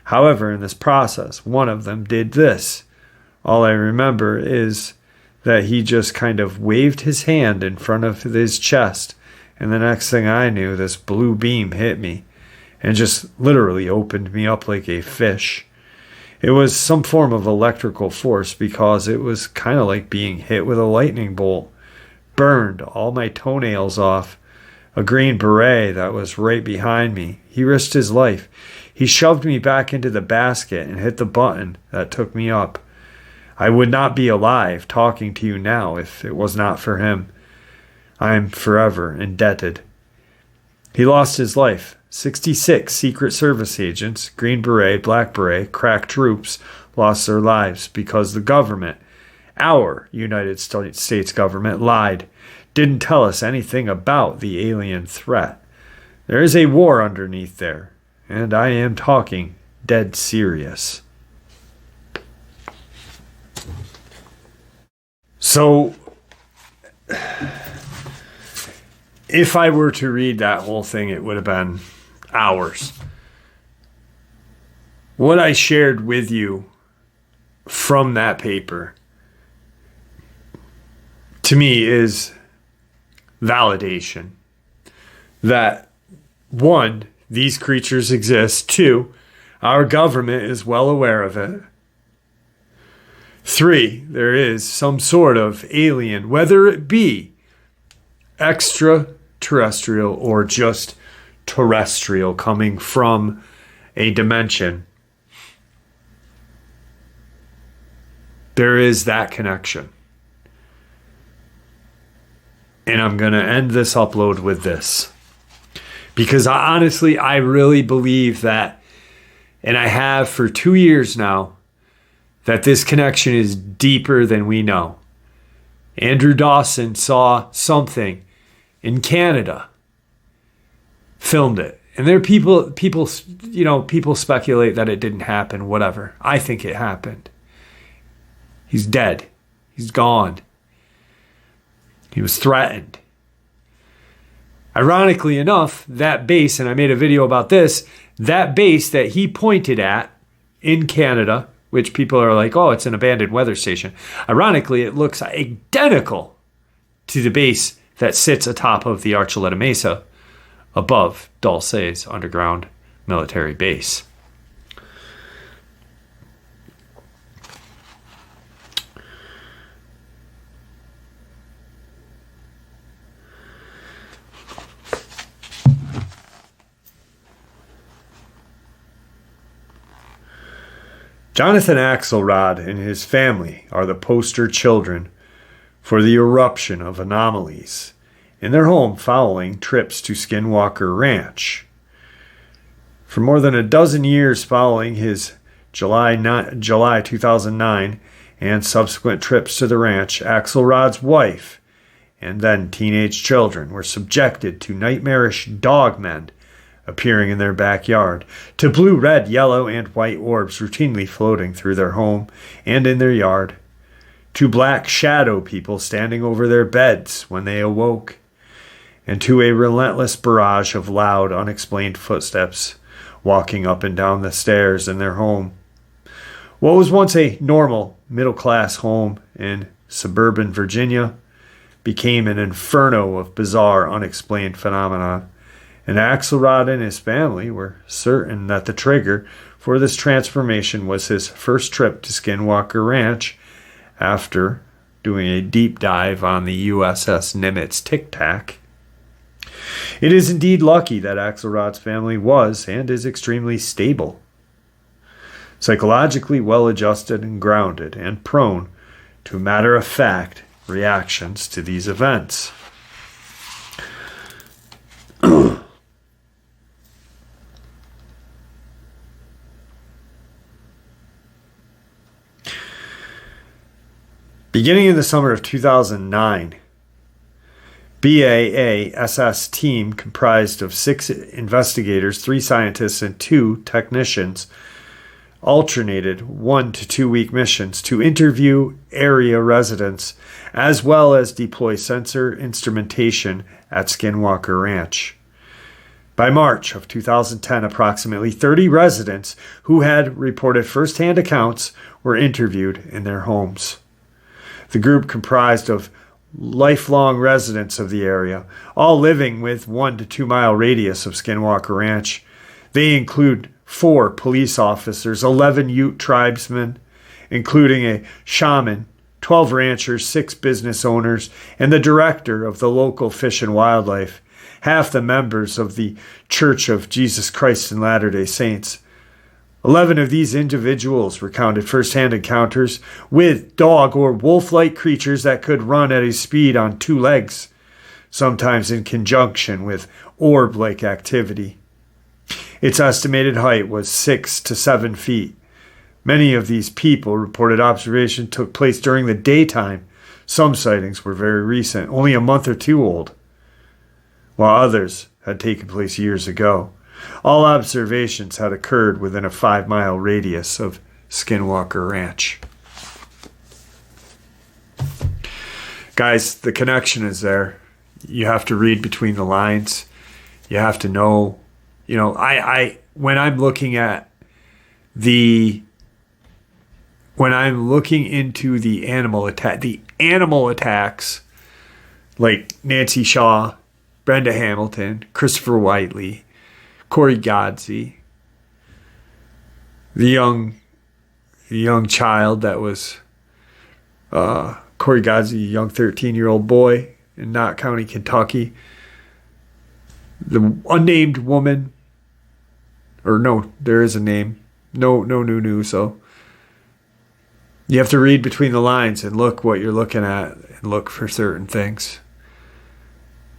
However, in this process, one of them did this. All I remember is that he just kind of waved his hand in front of his chest, and the next thing I knew, this blue beam hit me and just literally opened me up like a fish. It was some form of electrical force because it was kind of like being hit with a lightning bolt. Burned all my toenails off. A green beret that was right behind me. He risked his life. He shoved me back into the basket and hit the button that took me up. I would not be alive talking to you now if it was not for him. I am forever indebted. He lost his life 66 Secret Service agents, Green Beret, Black Beret, crack troops lost their lives because the government, our United States government, lied, didn't tell us anything about the alien threat. There is a war underneath there, and I am talking dead serious. So, if I were to read that whole thing, it would have been hours. What I shared with you from that paper, to me, is validation that, one, these creatures exist. Two, our government is well aware of it. Three, there is some sort of alien, whether it be extraterrestrial or just terrestrial, coming from a dimension. There is that connection. And I'm going to end this upload with this. Because I really believe that, and I have for 2 years now, that this connection is deeper than we know. Andrew Dawson saw something in Canada, filmed it. And there are people speculate that it didn't happen, whatever. I think it happened. He's dead. He's gone. He was threatened. Ironically enough, that base, and I made a video about this, that base that he pointed at in Canada, which people are like, oh, it's an abandoned weather station. Ironically, it looks identical to the base that sits atop of the Archuleta Mesa above Dulce's underground military base. Jonathan Axelrod and his family are the poster children for the eruption of anomalies in their home following trips to Skinwalker Ranch. For more than a dozen years following his July 2009 and subsequent trips to the ranch, Axelrod's wife and then teenage children were subjected to nightmarish dogmen appearing in their backyard, to blue, red, yellow, and white orbs routinely floating through their home and in their yard, to black shadow people standing over their beds when they awoke, and to a relentless barrage of loud, unexplained footsteps walking up and down the stairs in their home. What was once a normal, middle-class home in suburban Virginia became an inferno of bizarre, unexplained phenomena. And Axelrod and his family were certain that the trigger for this transformation was his first trip to Skinwalker Ranch after doing a deep dive on the USS Nimitz Tic Tac. It is indeed lucky that Axelrod's family was and is extremely stable, psychologically well-adjusted and grounded, and prone to matter-of-fact reactions to these events. Beginning in the summer of 2009, BAASS team comprised of 6 investigators, 3 scientists, and 2 technicians alternated 1 to 2 week missions to interview area residents as well as deploy sensor instrumentation at Skinwalker Ranch. By March of 2010, approximately 30 residents who had reported first-hand accounts were interviewed in their homes. The group comprised of lifelong residents of the area, all living with 1 to 2 mile radius of Skinwalker Ranch. They include 4 police officers, 11 Ute tribesmen, including a shaman, 12 ranchers, 6 business owners, and the director of the local Fish and Wildlife, half the members of the Church of Jesus Christ and Latter-day Saints. 11 of these individuals recounted first-hand encounters with dog or wolf-like creatures that could run at a speed on 2 legs, sometimes in conjunction with orb-like activity. Its estimated height was 6 to 7 feet. Many of these people reported observation took place during the daytime. Some sightings were very recent, only a month or two old, while others had taken place years ago. All observations had occurred within a 5-mile radius of Skinwalker Ranch. Guys, the connection is there. You have to read between the lines. You have to know, when I'm looking into the animal attacks, like Nancy Shaw, Brenda Hamilton, Christopher Whiteley, Corey Godsey, the young child that was Corey Godsey, a young 13-year-old boy in Knott County, Kentucky. The unnamed woman, or no, there is a name. No, so you have to read between the lines and look what you're looking at and look for certain things.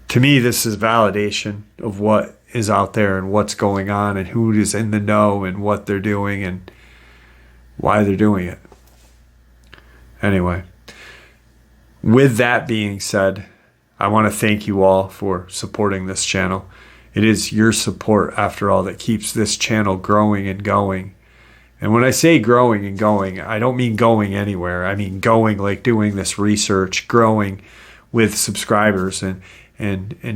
To me, this is validation of what is out there and what's going on and who is in the know and what they're doing and why they're doing it. Anyway, with that being said, I want to thank you all for supporting this channel. It is your support, after all, that keeps this channel growing and going. And when I say growing and going, I don't mean going anywhere. I mean going like doing this research, growing with subscribers and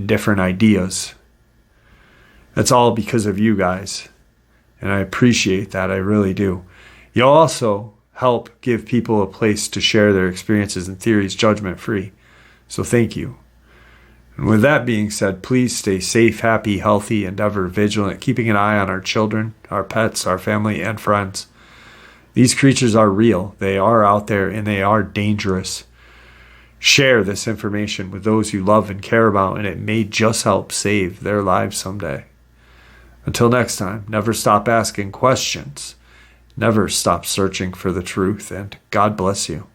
different ideas. That's all because of you guys. And I appreciate that. I really do. You'll also help give people a place to share their experiences and theories judgment-free. So thank you. And with that being said, please stay safe, happy, healthy, and ever vigilant, keeping an eye on our children, our pets, our family, and friends. These creatures are real. They are out there, and they are dangerous. Share this information with those you love and care about, and it may just help save their lives someday. Until next time, never stop asking questions. Never stop searching for the truth, and God bless you.